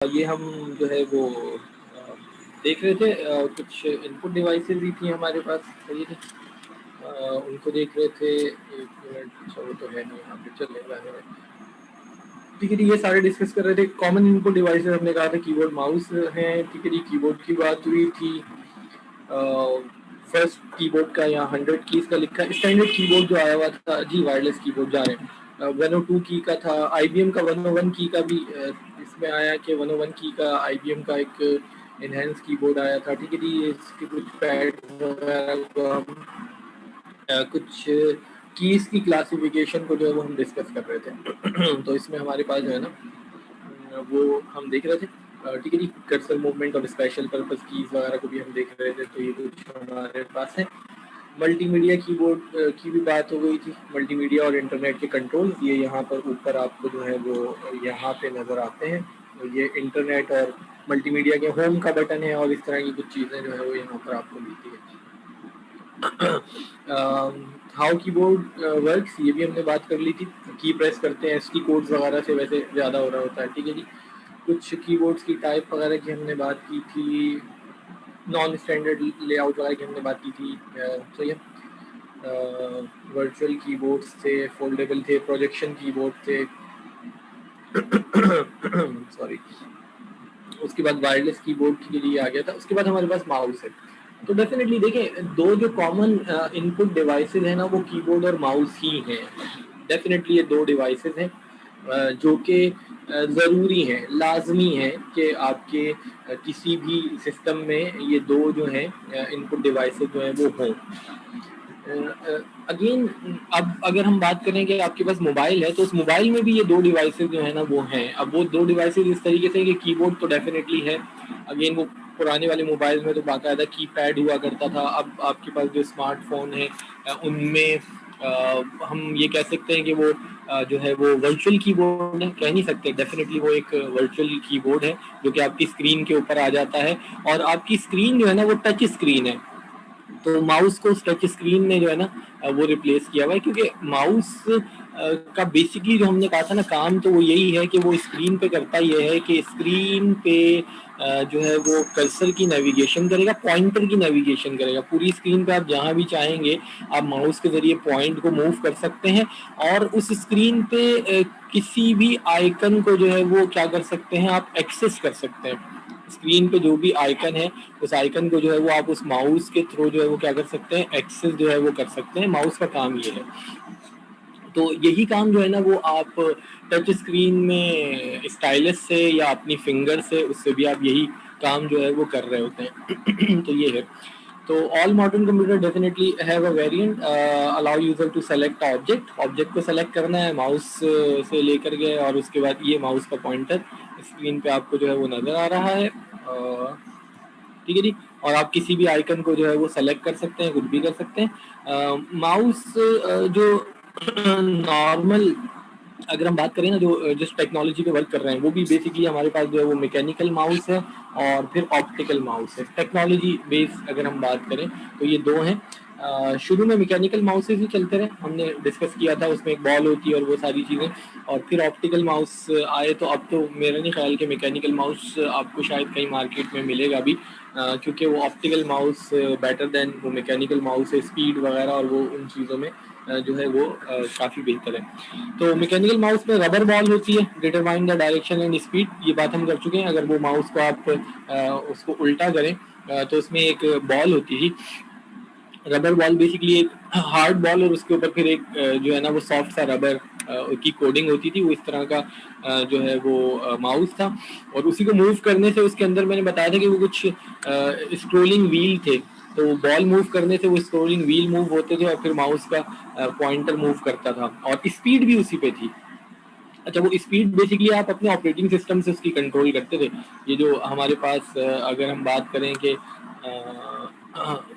ये हम जो है वो देख रहे थे, कुछ इनपुट डिवाइसेस ही थी हमारे पास, सही है। उनको देख रहे थे। एक मिनट, अच्छा वो तो है नहीं यहाँ पे, चल रहा है। ठीक है जी, ये सारे डिस्कस कर रहे थे। कॉमन इनपुट डिवाइसेस हमने कहा था कीबोर्ड माउस हैं। ठीक है जी, कीबोर्ड की बात हुई थी। फर्स्ट कीबोर्ड का यहाँ 100 कीज का लिखा है। स्टैंडर्ड कीबोर्ड जो आया हुआ था जी, वायरलेस कीबोर्ड जा रहे हैं। 102 की का था, IBM का 101 की का भी इसमें आया कि 101 की का IBM का एक इनहेंस कीबोर्ड आया था। ठीक है जी, इसके कुछ पैड वगैरह को हम कुछ कीज की क्लासिफिकेशन को जो है वो हम डिस्कस कर रहे थे। तो इसमें हमारे पास जो है ना वो हम देख रहे थे। ठीक है जी, कर्सर मूवमेंट और स्पेशल पर्पस कीज वगैरह को भी हम देख रहे थे। तो ये कुछ हमारे पास है। मल्टीमीडिया कीबोर्ड की भी बात हो गई थी। मल्टीमीडिया और इंटरनेट के कंट्रोल ये यहाँ पर ऊपर आपको जो है वो यहाँ पे नज़र आते हैं। तो ये इंटरनेट और मल्टीमीडिया के होम का बटन है और इस तरह की कुछ चीज़ें जो है वो यहाँ पर आपको मिलती है। हाउ कीबोर्ड वर्क्स ये भी हमने बात कर ली थी। की प्रेस करते हैं, एसटी कोड्स वगैरह से वैसे ज़्यादा हो रहा होता है। ठीक है जी, कुछ कीबोर्ड्स की टाइप वगैरह की हमने बात की थी। नॉन स्टैंडर्ड लेआउट वगैरह की हमने बात की थी। तो ये वर्चुअल कीबोर्ड्स थे, फोल्डेबल थे, प्रोजेक्शन कीबोर्ड थे। सॉरी। उसके बाद वायरलेस कीबोर्ड के लिए आ गया था। उसके बाद हमारे पास माउस है। तो डेफिनेटली देखें, दो जो कॉमन इनपुट डिवाइसेस हैं ना वो कीबोर्ड और माउस ही हैं। डेफिनेटली ये दो डिवाइसेस हैं जो कि ज़रूरी हैं, लाजमी है कि आपके किसी भी सिस्टम में ये दो जो हैं इनपुट डिवाइसेस जो हैं वो हों। अगेन, अब अगर हम बात करें कि आपके पास मोबाइल है तो उस मोबाइल में भी ये दो डिवाइसेस जो है ना वो हैं। अब वो दो डिवाइसेस इस तरीके से कि कीबोर्ड तो डेफिनेटली है। अगेन, वो पुराने वाले मोबाइल में तो बाकायदा कीपैड हुआ करता था। अब आपके पास जो स्मार्टफोन है उनमें हम ये कह सकते हैं कि वो जो है वो वर्चुअल कीबोर्ड है। कह नहीं सकते, डेफिनेटली वो एक वर्चुअल कीबोर्ड है जो कि आपकी स्क्रीन के ऊपर आ जाता है। और आपकी स्क्रीन जो है ना वो टच स्क्रीन है। तो माउस को टच स्क्रीन में जो है ना वो रिप्लेस किया हुआ है, क्योंकि माउस का बेसिकली जो हमने कहा था ना काम, तो वो यही है कि वो स्क्रीन पे करता ये है कि स्क्रीन पे जो है वो कर्सर की नेविगेशन करेगा, पॉइंटर की नेविगेशन करेगा। पूरी स्क्रीन पे आप जहाँ भी चाहेंगे आप माउस के जरिए पॉइंट को मूव कर सकते हैं और उस स्क्रीन पे किसी भी आइकन को जो है वो क्या कर सकते हैं, आप एक्सेस कर सकते हैं। स्क्रीन पे जो भी आइकन है उस आइकन को जो है वो आप उस माउस के थ्रू जो है वो क्या कर सकते हैं, एक्सेस जो है वो कर सकते हैं। माउस का काम ये है। तो यही काम जो है ना वो आप टच स्क्रीन में स्टाइलस से या अपनी फिंगर से उससे भी आप यही काम जो है वो कर रहे होते हैं। तो ये है। तो all modern computer definitely have a variant allow user to select object को सेलेक्ट करना है माउस से लेकर के, और उसके बाद ये माउस का पॉइंटर स्क्रीन पे आपको जो है वो नजर आ रहा है। ठीक है जी, और आप किसी भी आइकन को जो है वो सेलेक्ट कर सकते हैं, कुछ भी कर सकते हैं। माउस जो नॉर्मल अगर हम बात करें ना, जो जिस टेक्नोलॉजी पे वर्क कर रहे हैं वो भी बेसिकली हमारे पास जो है वो मैकेनिकल माउस है और फिर ऑप्टिकल माउस है। टेक्नोलॉजी बेस अगर हम बात करें तो ये दो हैं। शुरू में मैकेनिकल माउसेस ही चलते रहे, हमने डिस्कस किया था, उसमें एक बॉल होती है और वो सारी चीज़ें। और फिर ऑप्टिकल माउस आए, तो अब तो मेरा नहीं ख्याल कि मैकेनिकल माउस आपको शायद कहीं मार्केट में मिलेगा भी, क्योंकि वो ऑप्टिकल माउस बेटर देन वो मैकेनिकल माउस है। स्पीड वगैरह और वो उन चीज़ों में जो है वो काफ़ी बेहतर है। तो मैकेनिकल माउस में रबर बॉल होती है, determine the direction and speed, ये बात हम कर चुके हैं। अगर वो माउस को आप उसको उल्टा करें तो उसमें एक बॉल होती थी, रबर बॉल बेसिकली एक हार्ड बॉल, और उसके ऊपर फिर एक जो है ना वो सॉफ्ट सा रबर की कोडिंग होती थी। वो इस तरह का जो है वो माउस था, और उसी को मूव करने से उसके अंदर मैंने बताया था कि वो कुछ स्क्रोलिंग व्हील थे। तो बॉल मूव करने से वो स्क्रोलिंग व्हील मूव होते थे और फिर माउस का पॉइंटर मूव करता था, और स्पीड भी उसी पे थी। अच्छा, वो स्पीड बेसिकली आप अपने ऑपरेटिंग सिस्टम से उसकी कंट्रोल करते थे। ये जो हमारे पास अगर हम बात करें कि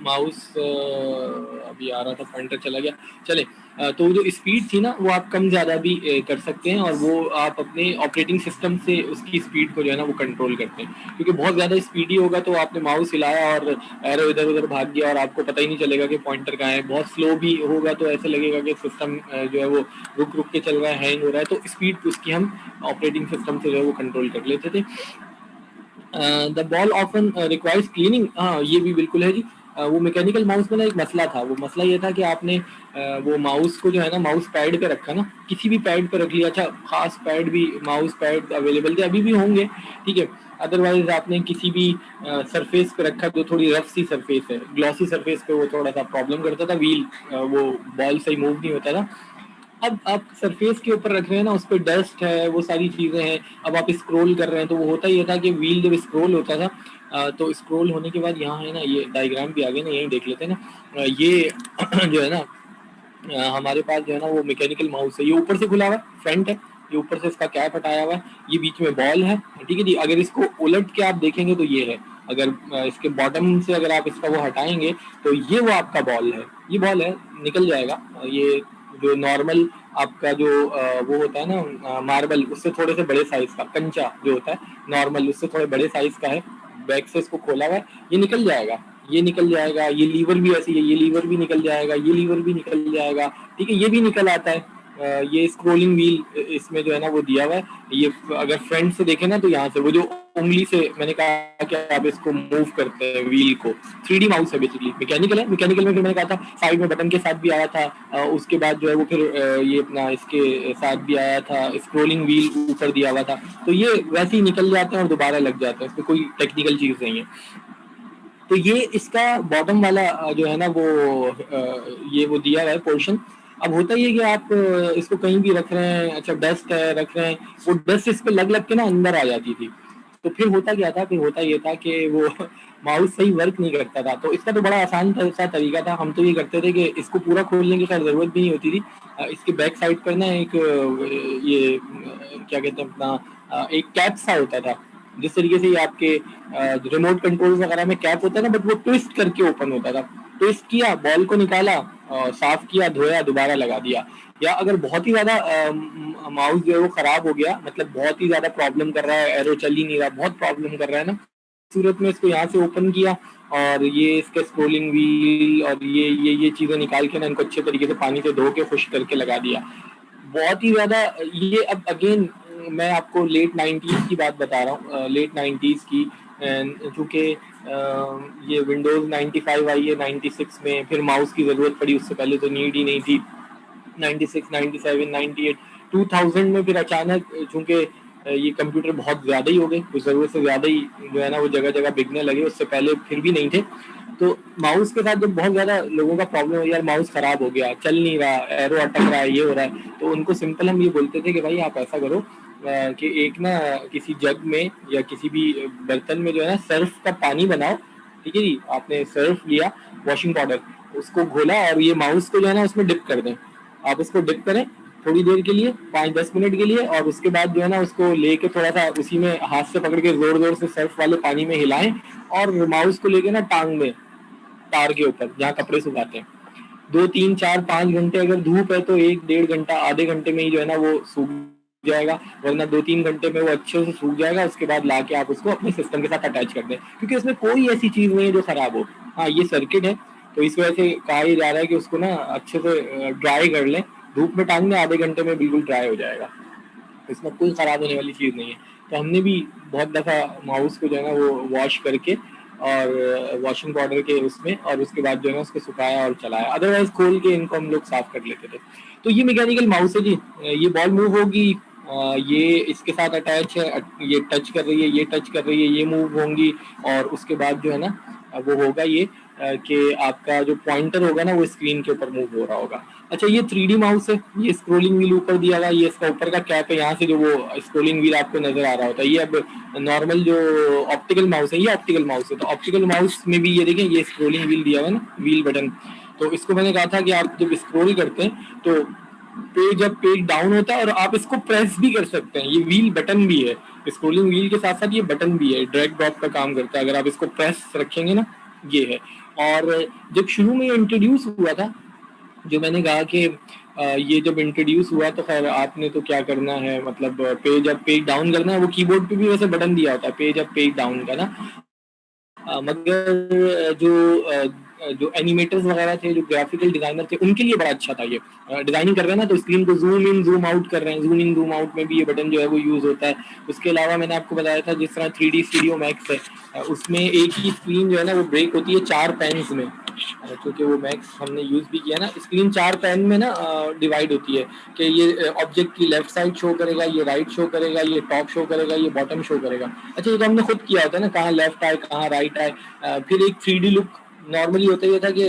माउस अभी आ रहा था, पॉइंटर चला गया, चले। तो जो स्पीड थी ना वो आप कम ज़्यादा भी कर सकते हैं, और वो आप अपने ऑपरेटिंग सिस्टम से उसकी स्पीड को जो है ना वो कंट्रोल करते हैं। क्योंकि बहुत ज़्यादा स्पीडी होगा तो आपने माउस हिलाया और एरो इधर उधर भाग गया और आपको पता ही नहीं चलेगा कि पॉइंटर कहाँ है। बहुत स्लो भी होगा तो ऐसे लगेगा कि सिस्टम जो है वो रुक रुक के चल रहा है, हैंग हो रहा है। तो स्पीड उसकी हम ऑपरेटिंग सिस्टम से जो है वो कंट्रोल कर लेते थे। The ball often requires cleaning, हाँ ये भी बिल्कुल है जी। वो मैकेनिकल माउस में ना एक मसला था, वो मसला ये था कि आपने वो माउस को जो है ना माउस पैड पे रखा ना, किसी भी पैड पे रख लिया, अच्छा खास पैड भी माउस पैड अवेलेबल थे, अभी भी होंगे, ठीक है, अदरवाइज आपने किसी भी सरफेस पे रखा जो थोड़ी रफ सी सरफेस है, ग्लॉसी सरफेस पे वो थोड़ा सा प्रॉब्लम करता था, व्हील वो बॉल सही मूव नहीं होता था। अब आप सरफेस के ऊपर रख रहे हैं ना, उस पर डस्ट है, वो सारी चीज़ें हैं, अब आप स्क्रॉल कर रहे हैं तो वो होता ये था कि व्हील जब स्क्रॉल होता था तो स्क्रॉल होने के बाद यहाँ है ना, ये डायग्राम भी आ गए ना, यही देख लेते हैं ना, ये जो है ना हमारे पास जो है ना वो मैकेनिकल माउस है, ये ऊपर से खुला हुआ है, फ्रंट है, ये ऊपर से इसका कैप हटाया हुआ है, ये बीच में बॉल है, ठीक है जी। अगर इसको उलट के आप देखेंगे तो ये है, अगर इसके बॉटम से अगर आप इसका वो हटाएंगे तो ये वो आपका बॉल है, ये बॉल है, निकल जाएगा। ये जो नॉर्मल आपका जो वो होता है ना मार्बल, उससे थोड़े से बड़े साइज का कंचा जो होता है नॉर्मल, उससे थोड़े बड़े साइज का है, बैक से इसको खोला हुआ है, ये निकल जाएगा, ये निकल जाएगा, ये लीवर भी ऐसी है, ये लीवर भी निकल जाएगा, ये लीवर भी निकल जाएगा, ठीक है, ये भी निकल आता है। ये स्क्रोलिंग व्हील इसमें जो है ना वो दिया हुआ है, ये अगर फ्रंट से देखें ना तो यहाँ से वो जो उंगली से मैंने कहा कि आप इसको मूव करते हैं व्हील को, 3D माउस है बेसिकली, मैकेनिकल है, मैकेनिकल में फिर मैंने कहा था साइड में बटन के साथ भी आया था, उसके बाद जो है वो फिर ये अपना इसके साथ भी आया था, स्क्रोलिंग व्हील ऊपर दिया हुआ था, तो ये वैसे ही निकल जाते हैं और दोबारा लग जाते हैं, इसमें कोई टेक्निकल चीज नहीं है। तो ये इसका बॉटम वाला जो है ना वो ये वो दिया हुआ है पोर्शन। अब होता ही है कि आप इसको कहीं भी रख रहे हैं, अच्छा डस्ट है रख रहे हैं, वो डस्ट इस पे लग लग के ना अंदर आ जाती थी, तो फिर होता क्या था, फिर होता ये था कि वो माउस सही वर्क नहीं करता था। तो इसका तो बड़ा आसान सा तरीका था, हम तो ये करते थे कि इसको पूरा खोलने की खैर जरूरत भी नहीं होती थी, इसके बैक साइड पर ना एक ये क्या कहते हैं अपना एक कैप सा होता था, जिस तरीके से ये आपके रिमोट कंट्रोल वगैरह में कैप होता है ना, बट वो ट्विस्ट करके ओपन होता था, ट्विस्ट किया, बॉल को निकाला, साफ किया, धोया, दोबारा लगा दिया। या अगर बहुत ही ज्यादा माउस जो है वो खराब हो गया, मतलब बहुत ही ज्यादा प्रॉब्लम कर रहा है, एरो चल ही नहीं रहा, बहुत प्रॉब्लम कर रहा है ना, सूरत में इसको यहाँ से ओपन किया और ये इसका स्क्रोलिंग व्हील और ये चीजें निकाल के ना इनको अच्छे तरीके से पानी से धो के खुश करके लगा दिया। बहुत ही ज्यादा ये, अब अगेन मैं आपको लेट 90s की बात बता रहा हूँ, लेट 90s की, चूंकि ये विंडोज 95 आई है 96 में, फिर माउस की जरूरत पड़ी, उससे पहले तो नीड ही नहीं थी, 96 97 98 2000 में फिर अचानक चूंकि ये कंप्यूटर बहुत ज़्यादा ही हो गए, कुछ ज़रूरत से ज़्यादा ही जो है ना वो जगह जगह बिकने लगे, उससे पहले फिर भी नहीं थे। तो माउस के साथ जब बहुत ज़्यादा लोगों का प्रॉब्लम हो, यार माउस ख़राब हो गया, चल नहीं रहा, एरो अटक रहा है, ये हो रहा है, तो उनको सिंपल हम ये बोलते थे कि भाई आप ऐसा करो कि एक ना किसी जग में या किसी भी बर्तन में जो है ना सर्फ का पानी बनाओ, ठीक है जी, आपने सर्फ लिया, वॉशिंग पाउडर, उसको घोला और ये माउस को जो है ना उसमें डिप कर दें, आप इसको डिप करें थोड़ी देर के लिए, 5-10 मिनट के लिए, और उसके बाद जो है ना उसको लेके थोड़ा सा उसी में हाथ से पकड़ के जोर जोर से सर्फ वाले पानी में हिलाएं, और माउस को लेके ना टांग दें तार के ऊपर जहाँ कपड़े सुखाते हैं, 2-3-4-5 घंटे, अगर धूप है तो 1-1.5 घंटा, आधे घंटे में ही जो है ना वो सूख जाएगा, वरना 2-3 घंटे में वो अच्छे से सूख जाएगा, उसके बाद लाके आप उसको अपने सिस्टम के साथ अटैच कर दें, क्योंकि उसमें कोई ऐसी चीज नहीं है जो खराब हो। हाँ ये सर्किट है, तो इस वजह से कहा ही जा रहा है कि उसको ना अच्छे से ड्राई कर लें, धूप में टांग दें, आधे घंटे में बिल्कुल ड्राई हो जाएगा, इसमें कोई ख़राब होने वाली चीज़ नहीं है। तो हमने भी बहुत दफ़ा माउस को जो है ना वो वॉश करके और वॉशिंग पाउडर के उसमें, और उसके बाद जो है ना उसको सुखाया और चलाया, अदरवाइज खोल के इनको हम लोग साफ कर लेते थे। तो ये मैकेनिकल माउस है जी, ये बॉल मूव होगी, ये इसके साथ अटैच है, ये टच कर रही है, ये टच कर रही है, ये मूव होंगी, और उसके बाद जो है ना वो होगा ये कि आपका जो पॉइंटर होगा ना वो स्क्रीन के ऊपर मूव हो रहा होगा। अच्छा ये 3D माउस है, ये स्क्रोलिंग व्हील ऊपर दिया हुआ है, ये इसका ऊपर का कैप है, यहाँ से जो वो स्क्रोलिंग व्हील आपको नजर आ रहा होता है। ये अब नॉर्मल जो ऑप्टिकल माउस है, ये ऑप्टिकल माउस है, तो ऑप्टिकल माउस में भी ये देखें ये स्क्रोलिंग व्हील दिया हुआ है ना, व्हील बटन, तो इसको मैंने कहा था कि आप जब स्क्रोल करते हैं तो पेज जब पेज डाउन होता है और आप इसको प्रेस भी कर सकते हैं, ये व्हील बटन भी है, स्क्रोलिंग व्हील के साथ साथ ये बटन भी है, ड्रैग ड्रॉप का काम करता है, अगर आप इसको प्रेस रखेंगे ना, ये है। और जब शुरू में इंट्रोड्यूस हुआ था, जो मैंने कहा कि ये जब इंट्रोड्यूस हुआ तो खैर आपने तो क्या करना है, मतलब पेज अप पेज डाउन करना है, वो कीबोर्ड पे भी वैसे बटन दिया होता है पेज अप पेज डाउन का ना, मगर जो जो एनिमेटर्स वगैरह थे, जो ग्राफिकल डिजाइनर थे, उनके लिए बड़ा अच्छा था ये। डिजाइनिंग कर रहे हैं ना तो स्क्रीन को जूम इन जूम आउट कर रहे हैं, जूम इन जूम आउट में भी ये बटन जो है वो यूज होता है। उसके अलावा मैंने आपको बताया था जिस तरह 3D स्टूडियो मैक्स है, उसमें एक ही स्क्रीन जो है ना वो ब्रेक होती है 4 पैन्स में, क्योंकि वो मैक्स हमने यूज भी किया ना, स्क्रीन 4 पैन में ना डिवाइड होती है कि ये ऑब्जेक्ट की लेफ्ट साइड शो करेगा, ये राइट शो करेगा, ये टॉप शो करेगा, ये बॉटम शो करेगा। अच्छा, ये तो हमने खुद किया होता है ना, कहाँ लेफ्ट आए कहाँ राइट आए। फिर एक 3D लुक नॉर्मली होता ही था कि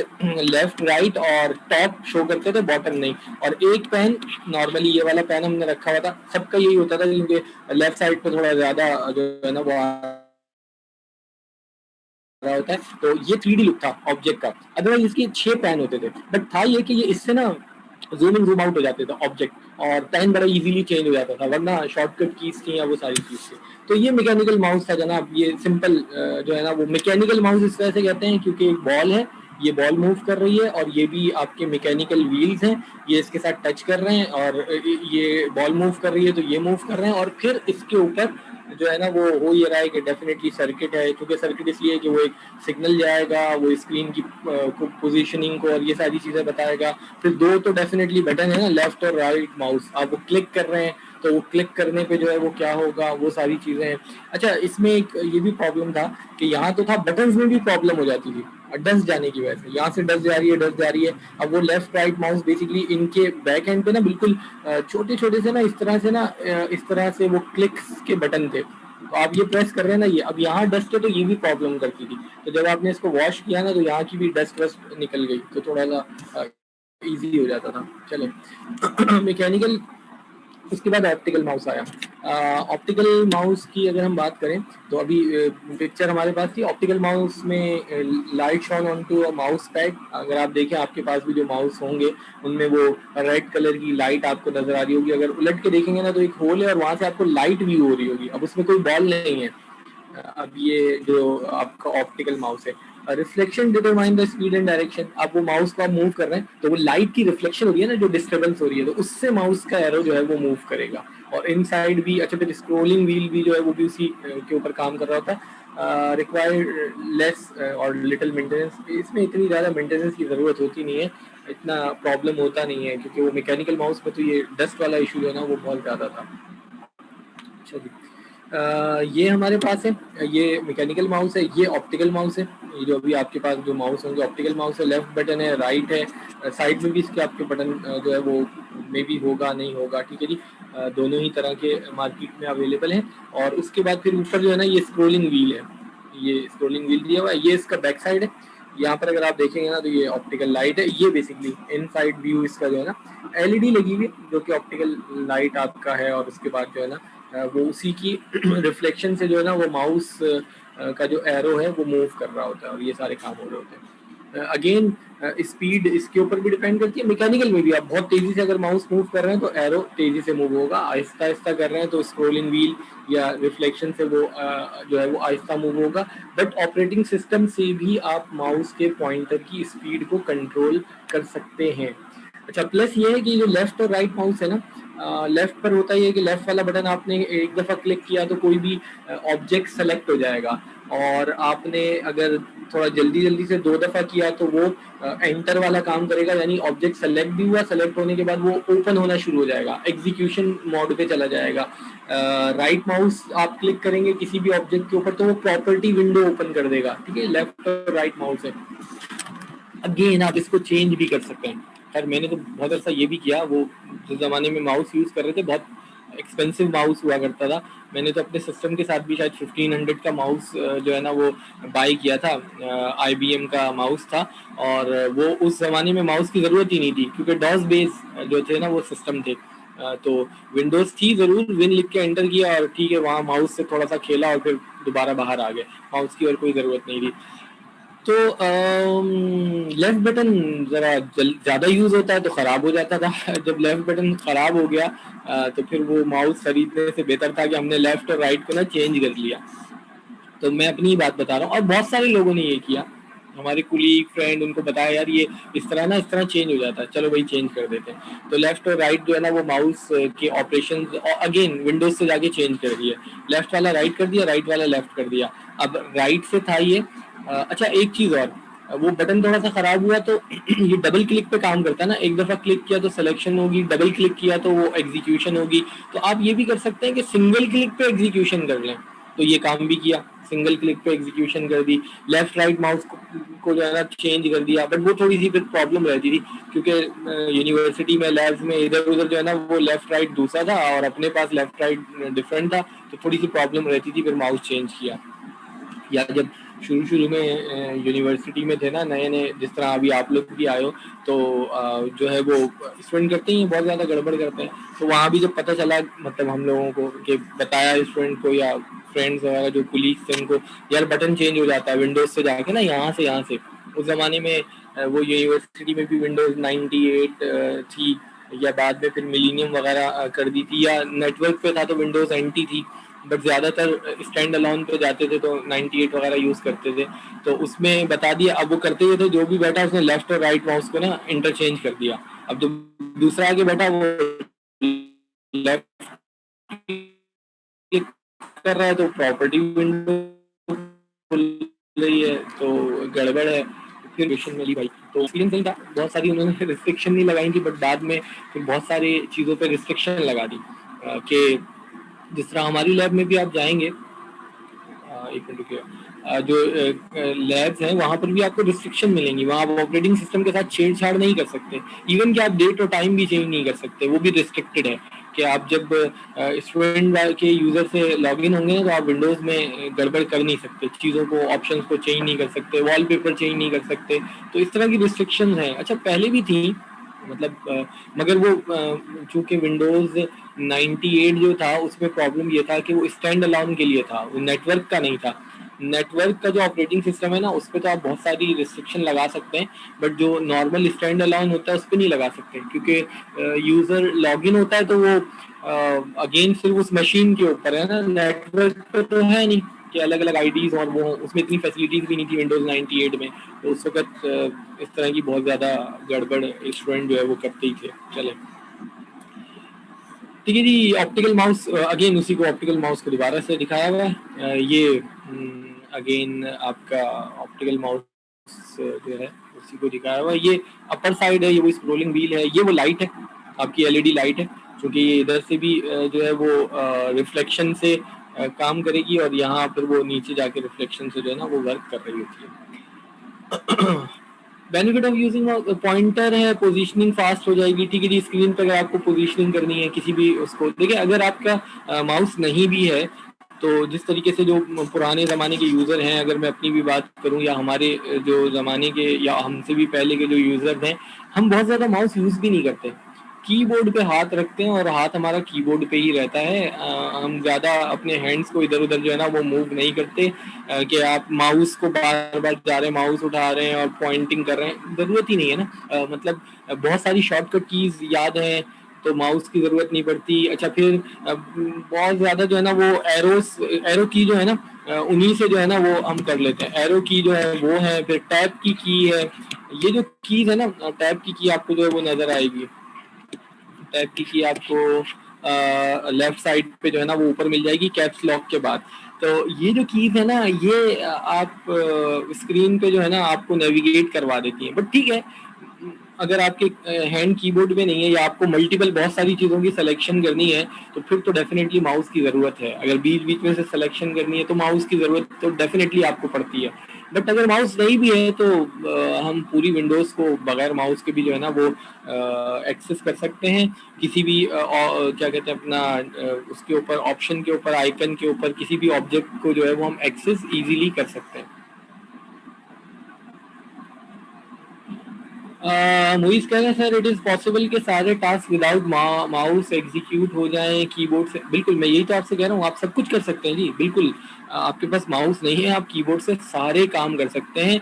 लेफ्ट राइट और टॉप शो करते थे, बॉटम नहीं। और एक पेन नॉर्मली ये वाला पेन हमने रखा हुआ था, सबका यही होता था क्योंकि लेफ्ट साइड पे थोड़ा ज्यादा जो है ना वो रहा होता है, तो ये 3D लुक था ऑब्जेक्ट का। अदरवाइज इसके 6 पैन होते थे, बट था ये कि ये इससे ना जूम इन जूम आउट हो जाते थे ऑब्जेक्ट, और पैन बड़ा इजीली चेंज हो जाता था, वरना शॉर्टकट कीज थी या वो सारी चीज थी। तो ये मैकेनिकल माउस था जनाब, ये सिंपल जो है ना वो मैकेनिकल माउस इस तरह से कहते हैं क्योंकि एक बॉल है, ये बॉल मूव कर रही है और ये भी आपके मैकेनिकल व्हील्स हैं, ये इसके साथ टच कर रहे हैं, और ये बॉल मूव कर रही है तो ये मूव कर रहे हैं, और फिर इसके ऊपर जो है ना वो हो ये रहा है कि डेफिनेटली सर्किट है, क्योंकि सर्किट इसलिए कि वो एक सिग्नल जाएगा, वो स्क्रीन की पोजीशनिंग को और ये सारी चीज़ें बताएगा। फिर दो तो डेफिनेटली बटन है ना, लेफ्ट और राइट माउस, आप वो क्लिक कर रहे हैं तो वो क्लिक करने पे जो है वो क्या होगा, वो सारी चीज़ें हैं। अच्छा, इसमें एक ये भी प्रॉब्लम था कि यहाँ तो था, बटन्स में भी प्रॉब्लम हो जाती थी डस्ट जाने की वजह से, यहाँ से डस्ट जा रही है डस्ट जा रही है। अब वो लेफ्ट राइट माउस बेसिकली इनके बैक एंड पे ना बिल्कुल छोटे छोटे से ना इस तरह से ना इस तरह से वो क्लिक्स के बटन थे, तो आप ये प्रेस कर रहे हैं ना, ये अब यहाँ डस्ट है तो ये भी प्रॉब्लम करती थी। तो जब आपने इसको वॉश किया ना तो यहाँ की भी डस्ट वस्ट निकल गई, तो थोड़ा सा इजी हो जाता था। चले मैकेनिकल उसके बाद ऑप्टिकल माउस आया। ऑप्टिकल माउस की अगर हम बात करें तो अभी पिक्चर हमारे पास थी ऑप्टिकल माउस में, light shown on to mouse pad. अगर आप देखें आपके पास भी जो माउस होंगे उनमें वो रेड कलर की लाइट आपको नजर आ रही होगी, अगर उलट के देखेंगे ना तो एक होल है और वहां से आपको लाइट व्यू हो रही होगी। अब उसमें कोई बॉल नहीं है। अब ये जो आपका ऑप्टिकल माउस है, reflection determine the speed and direction. आप वो माउस को आप मूव कर रहे हैं तो वो लाइट की रिफ्लेक्शन हो रही है ना, जो डिस्टर्बेंस हो रही है, तो उससे माउस का एरो जो है वो मूव करेगा। और इन साइड भी अच्छा, फिर स्क्रोलिंग व्हील भी जो है वो भी उसी के ऊपर काम कर रहा होता है। रिक्वायर्ड लेस और लिटिल मेंटेनेंस, इसमें इतनी ज़्यादा मेंटेनेंस की ज़रूरत होती नहीं है, इतना प्रॉब्लम होता नहीं है, क्योंकि वो मैकेनिकल माउस में तो ये डस्ट वाला इशू जो है ना वो बहुत ज़्यादा था। अच्छा जी, ये हमारे पास है, ये मैकेनिकल माउस है, ये ऑप्टिकल माउस है। ये जो अभी आपके पास जो माउस होंगे ऑप्टिकल माउस है, लेफ्ट बटन है राइट है, साइड में भी इसके आपके बटन जो है वो मे भी होगा नहीं होगा, ठीक है जी। दोनों ही तरह के मार्केट में अवेलेबल हैं। और उसके बाद फिर ऊपर जो है ना ये स्क्रोलिंग व्हील है, ये स्क्रोलिंग व्हील दिया हुआ है, ये इसका बैक साइड है। यहाँ पर अगर आप देखेंगे ना तो ये ऑप्टिकल लाइट है, ये बेसिकली इनसाइड व्यू इसका जो है ना एलईडी लगी हुई है जो कि ऑप्टिकल लाइट आपका है, और उसके बाद जो है ना वो उसी की रिफ्लेक्शन से जो है ना वो माउस का जो एरो है वो मूव कर रहा होता है, और ये सारे काम हो रहे होते हैं। अगेन स्पीड इसके ऊपर भी डिपेंड करती है। मैकेनिकल में भी आप बहुत तेजी से अगर माउस मूव कर रहे हैं तो एरो तेजी से मूव होगा, आहिस्ता आहिस्ता कर रहे हैं तो स्क्रोलिंग व्हील या रिफ्लेक्शन से वो जो है वो आहिस्ता मूव होगा। बट ऑपरेटिंग सिस्टम से भी आप माउस के पॉइंटर की स्पीड को कंट्रोल कर सकते हैं। अच्छा, प्लस ये है कि जो लेफ्ट और राइट माउस है ना, लेफ्ट पर होता ही है कि लेफ्ट वाला बटन आपने एक दफ़ा क्लिक किया तो कोई भी ऑब्जेक्ट सेलेक्ट हो जाएगा, और आपने अगर थोड़ा जल्दी जल्दी से 2 दफ़ा किया तो वो एंटर वाला काम करेगा, यानी ऑब्जेक्ट सेलेक्ट भी हुआ, सेलेक्ट होने के बाद वो ओपन होना शुरू हो जाएगा, एग्जीक्यूशन मोड पे चला जाएगा। राइट माउस आप क्लिक करेंगे किसी भी ऑब्जेक्ट के ऊपर तो वो प्रॉपर्टी विंडो ओपन कर देगा, ठीक है। लेफ्ट और राइट माउस है। अगेन आप इसको चेंज भी कर सकते हैं। खैर मैंने तो बहुत ऐसा ये भी किया, वो जिस ज़माने में माउस यूज़ कर रहे थे बहुत एक्सपेंसिव माउस हुआ करता था, मैंने तो अपने सिस्टम के साथ भी शायद 1500 का माउस जो है ना वो बाई किया था। IBM का माउस था, और वो उस ज़माने में माउस की ज़रूरत ही नहीं थी क्योंकि डॉस बेस जो थे ना वो सिस्टम थे। तो विंडोज़ थी ज़रूर, विन लिख के एंटर किया और ठीक है, वहाँ माउस से थोड़ा सा खेला और फिर दोबारा बाहर आ गए, माउस की और कोई ज़रूरत नहीं थी। तो लेफ्ट बटन ज़रा ज़्यादा यूज़ होता है तो ख़राब हो जाता था। जब लेफ्ट बटन ख़राब हो गया तो फिर वो माउस खरीदने से बेहतर था कि हमने लेफ्ट और राइट को ना चेंज कर लिया। तो मैं अपनी ही बात बता रहा हूँ और बहुत सारे लोगों ने ये किया, हमारे कुलीग फ्रेंड उनको बताया यार ये इस तरह ना इस तरह चेंज हो जाता है, चलो भाई चेंज कर देते हैं। तो लेफ्ट और राइट जो है ना वो माउस के ऑपरेशन अगेन विंडोज से जाके चेंज कर दिए, लेफ्ट वाला राइट कर दिया, राइट वाला लेफ्ट कर दिया। अब राइट से था ये अच्छा एक चीज़ और, वो बटन थोड़ा सा खराब हुआ तो ये डबल क्लिक पे काम करता है ना, एक दफा क्लिक किया तो सिलेक्शन होगी, डबल क्लिक किया तो वो एग्जीक्यूशन होगी। तो आप ये भी कर सकते हैं कि सिंगल क्लिक पे एग्जीक्यूशन कर लें, तो ये काम भी किया, सिंगल क्लिक पे एग्जीक्यूशन कर दी। लेफ्ट राइट माउस को जो है ना चेंज कर दिया, बट वो थोड़ी सी फिर प्रॉब्लम रहती थी क्योंकि यूनिवर्सिटी में लैब्स में इधर उधर जो है ना वो लेफ्ट राइट दूसरा था और अपने पास लेफ्ट राइट डिफरेंट था, तो थोड़ी सी प्रॉब्लम रहती थी, फिर माउस चेंज किया। या जब शुरू शुरू में यूनिवर्सिटी में थे ना नए नए, जिस तरह अभी आप लोग भी आए हो, तो जो है वो स्टूडेंट करते ही बहुत ज़्यादा गड़बड़ करते हैं। तो वहाँ भी जब पता चला मतलब हम लोगों को कि बताया स्टूडेंट को या फ्रेंड्स वगैरह जो कुलीग्स थे उनको, यार बटन चेंज हो जाता है विंडोज से जाके ना, यहाँ से। उस ज़माने में वो यूनिवर्सिटी में भी विंडोज 98 थी, या बाद में फिर मिलीनियम वगैरह कर दी थी, या नेटवर्क पे था तो विंडोज NT थी, बट ज़्यादातर स्टैंड अलोन पे जाते थे तो 98 वगैरह यूज़ करते थे। तो उसमें बता दिया, अब वो करते हुए थे जो भी बैठा उसने लेफ्ट और राइट माउस को ना इंटरचेंज कर दिया। अब जो दूसरा आगे बैठा वो लेफ्ट क्लिक कर रहा है तो प्रॉपर्टी विंडो खुल रही है, तो गड़बड़ है। फिर क्वेश्चन मिली भाई, तो एक्सपीरियंस नहीं था, बहुत सारी उन्होंने रिस्ट्रिक्शन नहीं लगाई थी, बट बाद में फिर बहुत सारी चीज़ों पे रिस्ट्रिक्शन लगा दी कि जिस तरह हमारी लैब में भी आप जाएंगे, एक मिनट रुकिए, जो लैब्स हैं वहाँ पर भी आपको रिस्ट्रिक्शन मिलेंगी, वहाँ आप ऑपरेटिंग सिस्टम के साथ छेड़छाड़ नहीं कर सकते, इवन कि आप डेट और टाइम भी चेंज नहीं कर सकते, वो भी रिस्ट्रिक्टेड है कि आप जब स्टूडेंट के यूज़र से लॉगिन होंगे ना तो आप विंडोज़ में गड़बड़ कर नहीं सकते, चीज़ों को ऑप्शंस को चेंज नहीं कर सकते, वॉलपेपर चेंज नहीं कर सकते, तो इस तरह की रिस्ट्रिक्शंस हैं। अच्छा पहले भी थी मतलब मगर वो चूंकि विंडोज़ 98 जो था उसमें प्रॉब्लम ये था कि वो स्टैंड अलोन के लिए था, वो नेटवर्क का नहीं था। नेटवर्क का जो ऑपरेटिंग सिस्टम है ना उस पर तो आप बहुत सारी रिस्ट्रिक्शन लगा सकते हैं, बट जो नॉर्मल स्टैंड अलोन होता है उस पर नहीं लगा सकते, क्योंकि यूज़र लॉगिन होता है तो वो अगेन सिर्फ उस मशीन के ऊपर है ना, नेटवर्क पे तो है नहीं कि अलग अलग आईडीज, और वो उसमें इतनी फैसिलिटीज भी नहीं थी विंडोज 98 में, तो उस वक्त इस तरह की बहुत ज़्यादा गड़बड़ स्टूडेंट जो है वो करते ही थे। चले ठीक है जी, ऑप्टिकल माउस अगेन उसी को ऑप्टिकल माउस को दोबारा से दिखाया हुआ है। ये अगेन आपका ऑप्टिकल माउस जो है उसी को दिखाया हुआ है। ये अपर साइड है, ये वो स्क्रोलिंग व्हील है, ये वो लाइट है आपकी LED लाइट है, क्योंकि ये इधर से भी जो है वो रिफ्लेक्शन से काम करेगी, और यहाँ पर वो नीचे जाके रिफ्लेक्शन से जो है ना वो वर्क कर रही होती है। बेनिफिट ऑफ यूजिंग पॉइंटर है, पोजीशनिंग फास्ट हो जाएगी। ठीक है जी, स्क्रीन पर अगर आपको पोजीशनिंग करनी है किसी भी उसको, देखिए अगर आपका माउस नहीं भी है तो जिस तरीके से जो पुराने ज़माने के यूज़र हैं, अगर मैं अपनी भी बात करूं या हमारे जो ज़माने के या हमसे भी पहले के जो यूज़र हैं, हम बहुत ज़्यादा माउस यूज़ भी नहीं करते, कीबोर्ड पे हाथ रखते हैं और हाथ हमारा कीबोर्ड पे ही रहता है। हम ज़्यादा अपने हैंड्स को इधर उधर जो है ना वो मूव नहीं करते कि आप माउस को बार बार जा रहे हैं, माउस उठा रहे हैं और पॉइंटिंग कर रहे हैं, ज़रूरत ही नहीं है ना। मतलब बहुत सारी शॉर्टकट कीज याद हैं तो माउस की ज़रूरत नहीं पड़ती। अच्छा फिर बहुत ज़्यादा जो है ना वो एरो की जो है ना उन्हीं से जो है ना वो हम कर लेते हैं, एरो की जो है वो है, फिर टैब की है, ये जो कीज है ना टैब की आपको जो है वो नज़र आएगी, टैब की आपको लेफ्ट साइड पे जो है ना वो ऊपर मिल जाएगी कैप्स लॉक के बाद। तो ये जो कीज है ना ये आप स्क्रीन पे जो है ना आपको नेविगेट करवा देती हैं, बट ठीक है अगर आपके हैंड कीबोर्ड में नहीं है या आपको मल्टीपल बहुत सारी चीज़ों की सिलेक्शन करनी है तो फिर तो डेफिनेटली माउस की ज़रूरत है। अगर बीच बीच में से सिलेक्शन करनी है तो माउस की ज़रूरत तो डेफिनेटली आपको पड़ती है। बट अगर माउस नहीं भी है तो हम पूरी विंडोज़ को बगैर माउस के भी जो है ना वो एक्सेस कर सकते हैं, किसी भी क्या कहते हैं अपना उसके ऊपर ऑप्शन के ऊपर आइकन के ऊपर किसी भी ऑब्जेक्ट को जो है वो हम एक्सेस इजीली कर सकते हैं। मुइज़ कह रहे हैं सर इट इज़ पॉसिबल कि सारे टास्क विदाउट माउस एग्जीक्यूट हो जाएं कीबोर्ड से। बिल्कुल मैं यही तो आपसे कह रहा हूँ, आप सब कुछ कर सकते हैं जी बिल्कुल। आपके पास माउस नहीं है आप कीबोर्ड से सारे काम कर सकते हैं।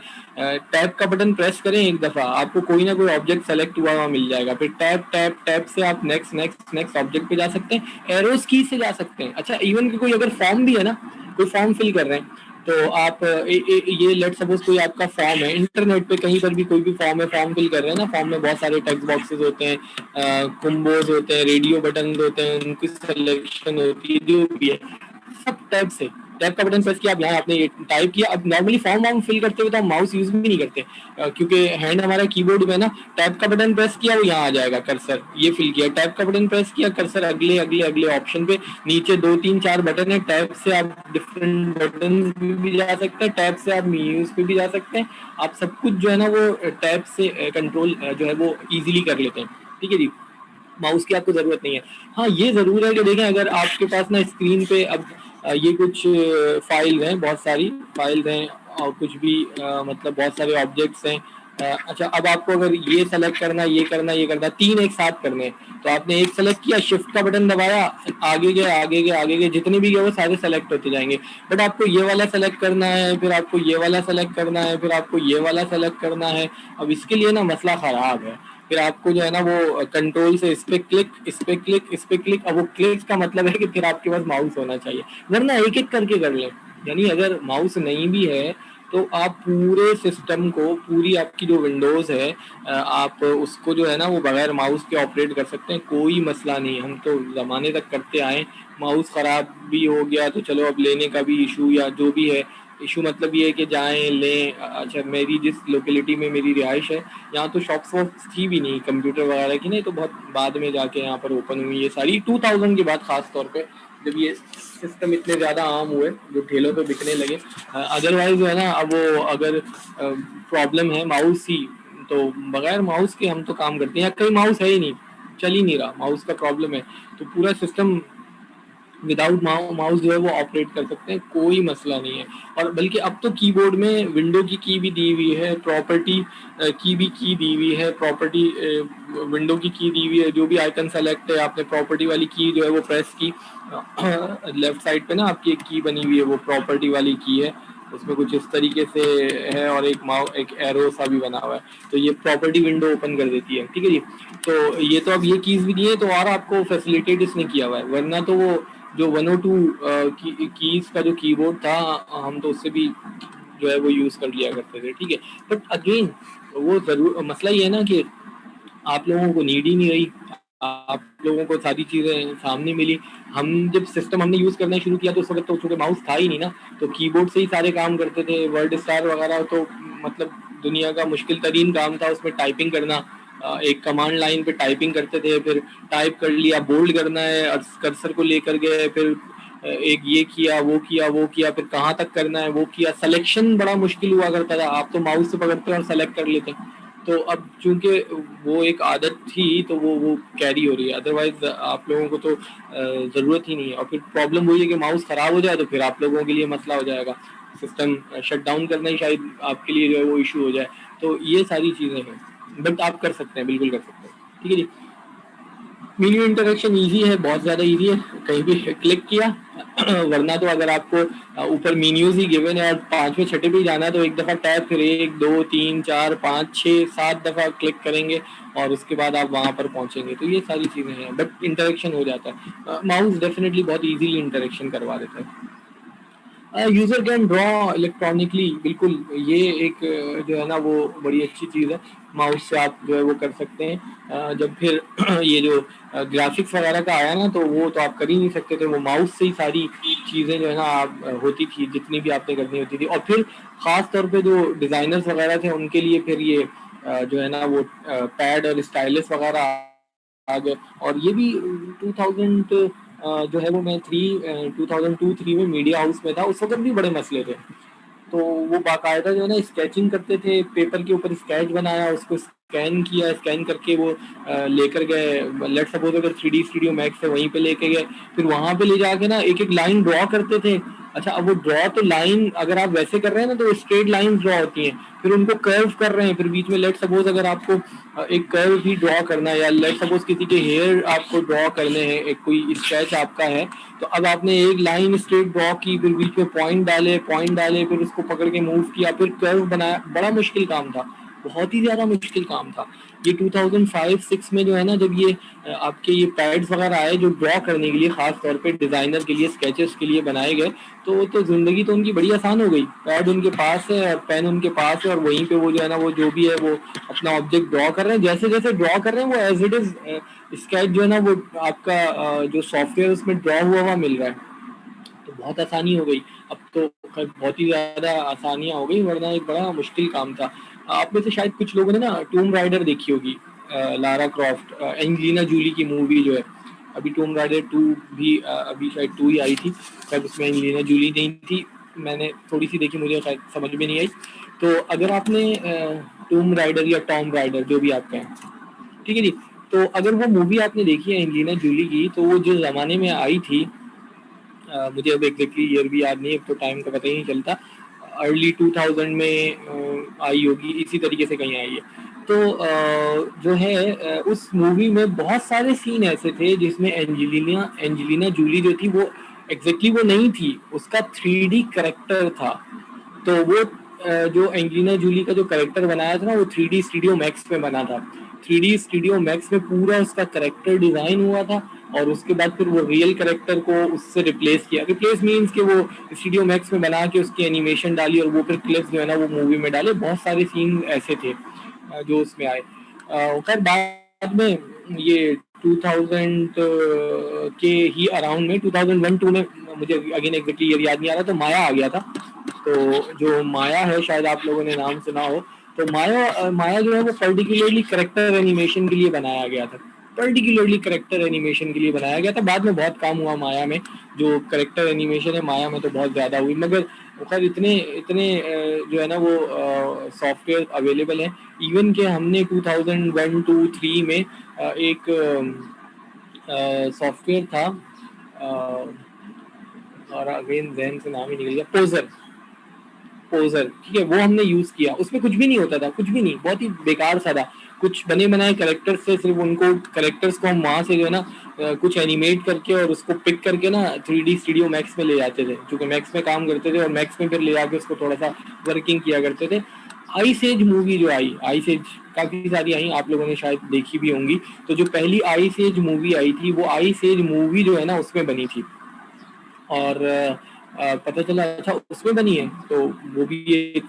टैब का बटन प्रेस करें एक दफ़ा, आपको कोई ना कोई ऑब्जेक्ट सेलेक्ट हुआ हुआ मिल जाएगा, फिर टैब टैब टैब से आप नेक्स्ट नेक्स्ट नेक्स्ट ऑब्जेक्ट पे जा सकते हैं, एरोस की से जा सकते हैं। अच्छा इवन कि कोई अगर फॉर्म भी है ना, कोई फॉर्म फिल कर रहे हैं तो आप ये लेट सपोज कोई आपका फॉर्म है, इंटरनेट पे कहीं पर भी कोई भी फॉर्म है, फॉर्म फिल कर रहे हैं ना, फॉर्म में बहुत सारे टेक्स्ट बॉक्सेस होते हैं, कुंबोज होते हैं, रेडियो बटन होते हैं, उनकी सिलेक्शन होती है, जो भी है सब टैब से टैब का बटन प्रेस किया, अब यहाँ आपने टाइप किया। अब नॉर्मली फॉर्म वार्म फिल करते हुए तो हम माउस यूज भी नहीं करते, क्योंकि हैंड हमारा कीबोर्ड में ना। टैब का बटन प्रेस किया, वो यहाँ आ जाएगा कर्सर, ये फिल किया। टैब का बटन प्रेस किया, कर्सर अगले अगले अगले ऑप्शन पे, नीचे 2 3 4 बटन है। टैब से आप डिफरेंट बटन भी जा सकते हैं, टैब से आप मेन्यूज पे भी जा सकते हैं। आप सब कुछ जो है ना वो टैब से कंट्रोल जो है वो इजीली कर लेते हैं। ठीक है जी, माउस की आपको जरूरत नहीं है। हाँ, ये जरूर है कि देखें, अगर आपके पास ना स्क्रीन पे अब ये कुछ फाइल हैं, बहुत सारी फाइल हैं, और कुछ भी मतलब बहुत सारे ऑब्जेक्ट्स हैं। अच्छा, अब आपको अगर ये सेलेक्ट करना, ये करना, ये करना, 3 एक साथ करने हैं, तो आपने एक सेलेक्ट किया, शिफ्ट का बटन दबाया, आगे गए आगे गए आगे गए, जितने भी गए वो सारे सेलेक्ट होते जाएंगे। बट आपको ये वाला सेलेक्ट करना है, फिर आपको ये वाला सेलेक्ट करना है, फिर आपको ये वाला सेलेक्ट करना है। अब इसके लिए ना मसला खराब है। फिर आपको जो है ना वो कंट्रोल से इस पे क्लिक, इस पे क्लिक, इस पे क्लिक। अब वो क्लिक का मतलब है कि फिर आपके पास माउस होना चाहिए, वरना एक एक करके कर लें। यानी अगर माउस नहीं भी है तो आप पूरे सिस्टम को, पूरी आपकी जो विंडोज है, आप उसको जो है ना वो बगैर माउस के ऑपरेट कर सकते हैं, कोई मसला नहीं। हम तो ज़माने तक करते आए, माउस ख़राब भी हो गया तो चलो अब लेने का भी इशू या जो भी है, इशू मतलब ये है कि जाएं लें। अच्छा, मेरी जिस लोकेलिटी में मेरी रिहाइश है, यहाँ तो शॉप्स वॉप्स थी भी नहीं कंप्यूटर वगैरह की, नहीं तो बहुत बाद में जाके यहाँ पर ओपन हुई ये सारी 2000 के बाद, खास तौर पे जब ये सिस्टम इतने ज़्यादा आम हुए, जो ठेलों पे बिकने लगे। अदरवाइज जो है ना, अब वो अगर प्रॉब्लम है माउस ही, तो बगैर माउस के हम तो काम करते हैं, या कहीं माउस है ही नहीं, चल ही नहीं रहा, माउस का प्रॉब्लम है, तो पूरा सिस्टम विदाउट माउस जो है वो ऑपरेट कर सकते हैं, कोई मसला नहीं है। और बल्कि अब तो कीबोर्ड में विंडो की भी दी हुई है, प्रॉपर्टी की भी की दी हुई है, प्रॉपर्टी विंडो की दी हुई है। जो भी आइकन सेलेक्ट है, आपने प्रॉपर्टी वाली की जो है वो प्रेस की, लेफ्ट साइड पे ना आपकी एक की बनी हुई है, वो प्रॉपर्टी वाली की है, उसमें कुछ इस तरीके से है, और एक एरो सा भी बना हुआ है, तो ये प्रॉपर्टी विंडो ओपन कर देती है। ठीक है जी, तो ये तो अब ये कीज भी दी है, तो और आपको फैसिलिटेट इसने किया हुआ है, वरना तो वो जो 102 कीज का जो कीबोर्ड था, हम तो उससे भी जो है वो यूज कर लिया करते थे। ठीक है, बट अगेन वो जरूर मसला ये है ना कि आप लोगों को नीड ही नहीं रही, आप लोगों को सारी चीजें सामने मिली। हम जब सिस्टम हमने यूज करना शुरू किया तो उस वक्त तो चूंकि माउस था ही नहीं ना, तो कीबोर्ड से ही सारे काम करते थे। वर्ड स्टार वगैरह तो मतलब दुनिया का मुश्किल तरीन काम था, उसमें टाइपिंग करना। एक कमांड लाइन पे टाइपिंग करते थे, फिर टाइप कर लिया, बोल्ड करना है, कर्सर को लेकर गए, फिर एक ये किया, वो किया, वो किया, फिर कहाँ तक करना है वो किया। सिलेक्शन बड़ा मुश्किल हुआ करता था, आप तो माउस से पकड़ते और सेलेक्ट कर लेते। तो अब चूंकि वो एक आदत थी तो वो कैरी हो रही है, अदरवाइज आप लोगों को तो ज़रूरत ही नहीं है। और फिर प्रॉब्लम वही है कि माउस ख़राब हो जाए तो फिर आप लोगों के लिए मसला हो जाएगा, सिस्टम शट डाउन करना ही शायद आपके लिए जो है वो इशू हो जाए। तो ये सारी चीज़ें हैं, बट आप कर सकते हैं, बिल्कुल कर सकते हैं। ठीक है जी, मेन्यू इंटरेक्शन इजी है, बहुत ज़्यादा इजी है, कहीं भी क्लिक किया। वरना तो अगर आपको ऊपर मेन्यूज ही गिवन है और 5वें 6ठे पे ही जाना है तो एक दफ़ा टैब, फिर 1 2 3 4 5 6 7 दफ़ा क्लिक करेंगे और उसके बाद आप वहाँ पर पहुँचेंगे। तो ये सारी चीज़ें हैं, बट इंटरेक्शन हो जाता है। माउस डेफिनेटली बहुत ईजीली इंटरेक्शन करवा देता है। यूजर कैन ड्रॉ इलेक्ट्रॉनिकली, बिल्कुल ये एक जो है ना वो बड़ी अच्छी चीज़ है, माउस से आप जो है वो कर सकते हैं। जब फिर ये जो ग्राफिक्स वगैरह का आया ना, तो वो तो आप कर ही नहीं सकते थे, वो माउस से ही सारी चीज़ें जो है ना आप होती थी, जितनी भी आपने करनी होती थी। और फिर ख़ास तौर पे जो डिज़ाइनर्स वगैरह थे उनके लिए फिर ये जो है ना वो पैड और स्टाइलिस वगैरह आ गए। और ये भी 2000 जो है वो मैं 2002-3 में मीडिया हाउस में था, उस वक्त भी बड़े मसले थे। तो वो बाकायदा जो है ना स्केचिंग करते थे, पेपर के ऊपर स्केच बनाया, उसको स्कैन किया, स्कैन करके वो लेकर गए, लेट सपोज अगर 3D स्टूडियो मैक्स है वहीं पे लेके गए, फिर वहां पे ले जाके ना एक एक लाइन ड्रॉ करते थे। अच्छा, अब वो ड्रॉ तो लाइन अगर आप वैसे कर रहे हैं ना तो स्ट्रेट लाइन ड्रॉ होती हैं, फिर उनको कर्व कर रहे हैं, फिर बीच में लेट सपोज अगर आपको एक कर्व भी ड्रॉ करना है, या लेट सपोज किसी के हेयर आपको ड्रॉ करने हैं, एक कोई स्केच आपका है, तो अब आपने एक लाइन स्ट्रेट ड्रॉ की, फिर बीच में पॉइंट डाले, फिर उसको पकड़ के मूव किया, फिर कर्व बनाया, बड़ा मुश्किल काम था, बहुत ही ज़्यादा मुश्किल काम था। ये 2005-6 में जो है ना, जब ये आपके ये पैड्स वगैरह आए जो ड्रॉ करने के लिए खास तौर पे डिज़ाइनर के लिए, स्केचेस के लिए बनाए गए, तो ज़िंदगी तो उनकी बड़ी आसान हो गई। पैड उनके पास है और पेन उनके पास है, और वहीं पे वो जो है ना वो जो भी है वो अपना ऑब्जेक्ट ड्रॉ कर रहे हैं, जैसे जैसे ड्रॉ कर रहे हैं वो एज इट इज़ स्केच जो है ना वो आपका जो सॉफ्टवेयर उसमें ड्रॉ हुआ हुआ मिल रहा है, तो बहुत आसानी हो गई। अब तो खैर बहुत ही ज़्यादा आसानियाँ हो गई, वरना एक बड़ा मुश्किल काम था। आप में से शायद कुछ लोगों ने ना टूम राइडर देखी होगी, लारा क्रॉफ्ट, एंजेलिना जूली की मूवी जो है। अभी टूम राइडर 2 भी अभी शायद 2 ही आई थी, शायद उसमें एंजेलिना जूली नहीं थी। मैंने थोड़ी सी देखी, मुझे शायद समझ में नहीं आई। तो अगर आपने टूम राइडर या टॉम राइडर जो भी आप कहें, ठीक है जी, तो अगर वो मूवी आपने देखी है एंजेलिना जूली की, तो वो जो ज़माने में आई थी, मुझे अब एग्जैक्टली ईयर भी याद नहीं है, तो टाइम का पता ही नहीं चलता, अर्ली 2000 में आई होगी, इसी तरीके से कहीं आई है। तो जो है उस मूवी में बहुत सारे सीन ऐसे थे जिसमें एंजेलिना एंजेलिना जूली जो थी वो एग्जैक्टली वो नहीं थी, उसका 3D करेक्टर था। तो वो जो एंजेलिना जूली का जो करेक्टर बनाया था ना, वो 3D स्टूडियो मैक्स में बना था। 3D स्टूडियो मैक्स में पूरा उसका करेक्टर डिजाइन हुआ था, और उसके बाद फिर वो रियल करेक्टर को उससे रिप्लेस किया। रिप्लेस मीन्स कि वो स्टूडियो मैक्स में बना के उसकी एनिमेशन डाली, और वो फिर क्लिप्स जो है ना वो मूवी में डाले। बहुत सारे सीन ऐसे थे जो उसमें आए। खैर बाद में ये 2000 के ही अराउंड में 2001-2 में, मुझे अगेन एग्जैक्टली ईयर याद नहीं आ रहा, तो माया आ गया था। तो जो माया है, शायद आप लोगों ने नाम सुना हो। तो माया माया जो है वो पर्टिकुलरली करेक्टर एनिमेशन के लिए बनाया गया था, पर्टिकुलरली करेक्टर एनिमेशन के लिए बनाया गया था। बाद में बहुत काम हुआ माया में, जो करेक्टर एनिमेशन है माया में तो बहुत ज़्यादा हुई, मगर खैर इतने इतने जो है ना वो सॉफ्टवेयर अवेलेबल हैं। इवन के हमने 2001-2-3 में एक सॉफ्टवेयर था, और अगेन जहन से नाम ही निकल गया, पोजर। पोजर, ठीक है, वो हमने यूज किया। उसमें कुछ भी नहीं होता था, कुछ भी नहीं, बहुत ही बेकार सा था। कुछ बने बनाए कैरेक्टर्स से, सिर्फ उनको कैरेक्टर्स को हम वहां से जो है ना कुछ एनिमेट करके और उसको पिक करके ना 3D स्टूडियो मैक्स में ले जाते थे, क्योंकि मैक्स में काम करते थे, और मैक्स में फिर ले जाके उसको थोड़ा सा वर्किंग किया करते थे। आइस एज मूवी जो आई, आइस एज काफी सारी आई, आप लोगों ने शायद देखी भी होंगी। तो जो पहली आइस एज मूवी आई थी, वो आइस एज मूवी जो है ना उसमें बनी थी, और पता चला अच्छा उसमें बनी है। तो वो भी एक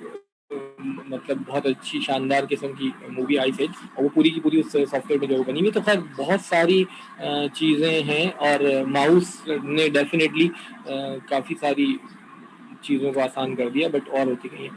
मतलब बहुत अच्छी शानदार किस्म की मूवी आई थी, और वो पूरी की पूरी उस सॉफ्टवेयर में जो बनी हुई। तो खैर बहुत सारी चीज़ें हैं, और माउस ने डेफिनेटली काफ़ी सारी चीज़ों को आसान कर दिया, बट और होती गई है।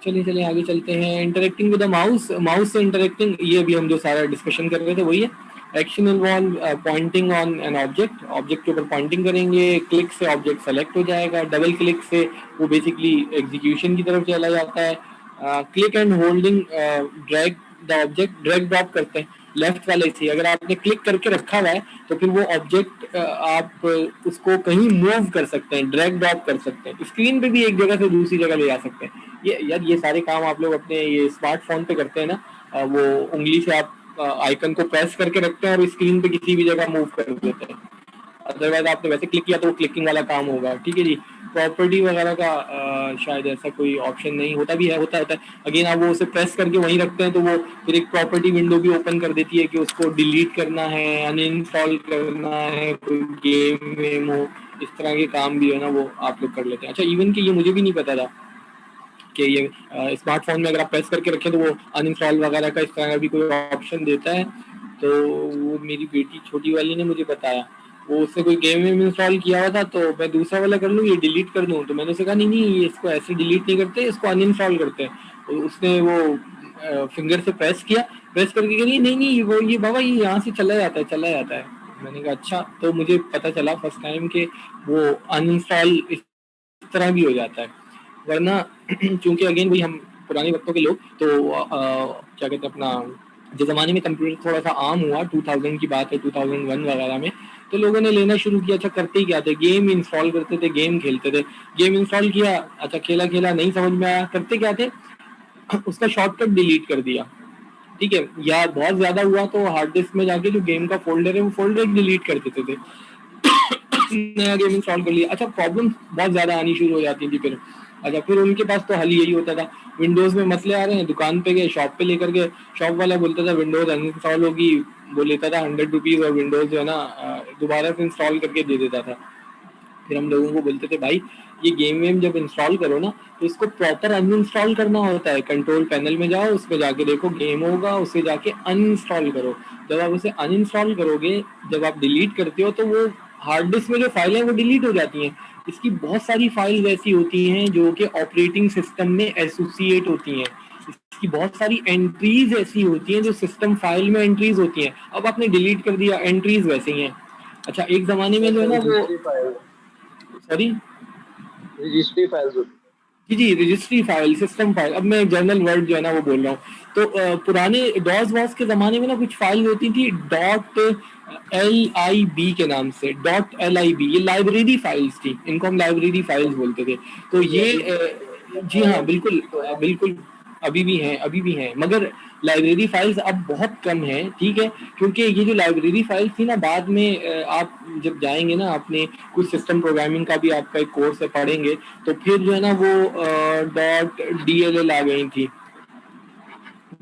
चलिए चलिए आगे चलते हैं। Interacting with the mouse, mouse से इंटरेक्टिंग, ये भी हम जो सारा डिस्कशन कर रहे थे वही है। Action involve pointing on an object, object के ऊपर पॉइंटिंग करेंगे, क्लिक से ऑब्जेक्ट सेलेक्ट हो जाएगा, डबल क्लिक से वो बेसिकली एग्जीक्यूशन की तरफ चला जाता है। Click and holding drag the object, drag drop करते हैं लेफ्ट वाले से। अगर आपने क्लिक करके रखा हुआ है तो फिर वो ऑब्जेक्ट आप उसको कहीं मूव कर सकते हैं, ड्रैग ड्रॉप कर सकते हैं, स्क्रीन पे भी एक जगह से दूसरी जगह ले जा सकते हैं। ये यार ये सारे काम आप लोग अपने ये स्मार्टफोन पे करते हैं ना, वो उंगली से आप आइकन को प्रेस करके रखते हैं और स्क्रीन पे किसी भी जगह मूव कर देते हैं। अदरवाइज आपने वैसे क्लिक किया तो वो क्लिकिंग वाला काम होगा, ठीक है जी। प्रॉपर्टी वगैरह का शायद ऐसा कोई ऑप्शन नहीं होता, भी है होता है अगेन आप वो उसे प्रेस करके वहीं रखते हैं तो वो फिर एक प्रॉपर्टी विंडो भी ओपन कर देती है कि उसको डिलीट करना है, अनइंस्टॉल करना है, कोई गेम वेम हो, इस तरह के काम भी है ना वो आप लोग कर लेते हैं। अच्छा इवन कि ये मुझे भी नहीं पता था कि ये स्मार्टफोन में अगर आप प्रेस करके रखें तो वो अनइंस्टॉल वगैरह का इस तरह का भी कोई ऑप्शन देता है। तो वो मेरी बेटी छोटी वाली ने मुझे बताया, वो उससे कोई गेम वेम इंस्टॉल किया हुआ था, तो मैं दूसरा वाला कर लूँ ये डिलीट कर दूँ, तो मैंने उसे कहा नहीं नहीं ये इसको ऐसे डिलीट नहीं करते, इसको अनइंस्टॉल करते हैं। तो उसने वो फिंगर से प्रेस किया, प्रेस करके कह रही नहीं नहीं वो ये बाबा ये यहाँ से चला जाता है, चला जाता है। मैंने कहा अच्छा, तो मुझे पता चला फर्स्ट टाइम कि वो अनइंस्टॉल इस तरह भी हो जाता है। वरना चूंकि अगेन वही हम पुराने वक्तों के लोग, तो क्या कहते हैं अपना, जिस ज़माने में कंप्यूटर थोड़ा सा आम हुआ 2000 की बात है, 2001 वगैरह में, तो लोगों ने लेना शुरू किया। अच्छा करते ही क्या थे, गेम इंस्टॉल करते थे, गेम खेलते थे। गेम इंस्टॉल किया, अच्छा खेला खेला नहीं समझ में आया, करते क्या थे उसका शॉर्टकट डिलीट कर दिया, ठीक है, या बहुत ज़्यादा हुआ तो हार्ड डिस्क में जाके जो गेम का फोल्डर है वो फोल्डर डिलीट कर देते थे। नया गेम इंस्टॉल कर लिया। अच्छा प्रॉब्लम बहुत ज्यादा आनी शुरू हो जाती थी फिर। अच्छा फिर उनके पास तो हल यही होता था, विंडोज में मसले आ रहे हैं, दुकान पे गए, शॉप पे लेकर गए, शॉप वाला बोलता था विंडोज अनइंस्टॉल होगी, वो लेता था 100 रुपीज और विंडोज जो है ना दोबारा से इंस्टॉल करके दे देता था। फिर हम लोगों को बोलते थे भाई ये गेम वेम जब इंस्टॉल करो ना तो इसको प्रॉपर अनइंस्टॉल करना होता है, कंट्रोल पैनल में जाओ, उसमें जाके देखो गेम होगा, उसे जाके अनइंस्टॉल करो। जब आप उसे अनइंस्टॉल करोगे, जब आप डिलीट करते हो तो वो हार्ड डिस्क में जो फाइल है वो डिलीट हो जाती हैं। इसकी बहुत सारी फाइल्स ऐसी होती हैं जो कि ऑपरेटिंग सिस्टम में एसोसिएट होती हैं, इसकी बहुत सारी एंट्रीज ऐसी होती हैं जो सिस्टम फाइल में एंट्रीज होती हैं। अब आपने डिलीट कर दिया, एंट्रीज वैसे ही हैं। अच्छा एक जमाने में जो है ना वो, registry file, sorry, registry files होती जी जी, रजिस्ट्री फाइल, सिस्टम फाइल, अब मैं जनरल वर्ड जो है ना वो बोल रहा हूँ। तो पुराने डॉस वॉस के ज़माने में ना कुछ फाइल होती थी डॉट LIB के नाम से, डॉट LIB, ये लाइब्रेरी फाइल्स थी, इनको हम लाइब्रेरी फाइल्स बोलते थे। तो है। ये अभी भी जी हाँ बिल्कुल, अभी तो है। बिल्कुल अभी भी हैं, अभी भी हैं, मगर लाइब्रेरी फाइल्स अब बहुत कम हैं, ठीक है, क्योंकि ये जो लाइब्रेरी फाइल्स थी ना, बाद में आप जब जाएंगे ना अपने कुछ सिस्टम प्रोग्रामिंग का भी आपका एक कोर्स है पढ़ेंगे, तो फिर जो है ना वो डॉट DLL आ गई थी,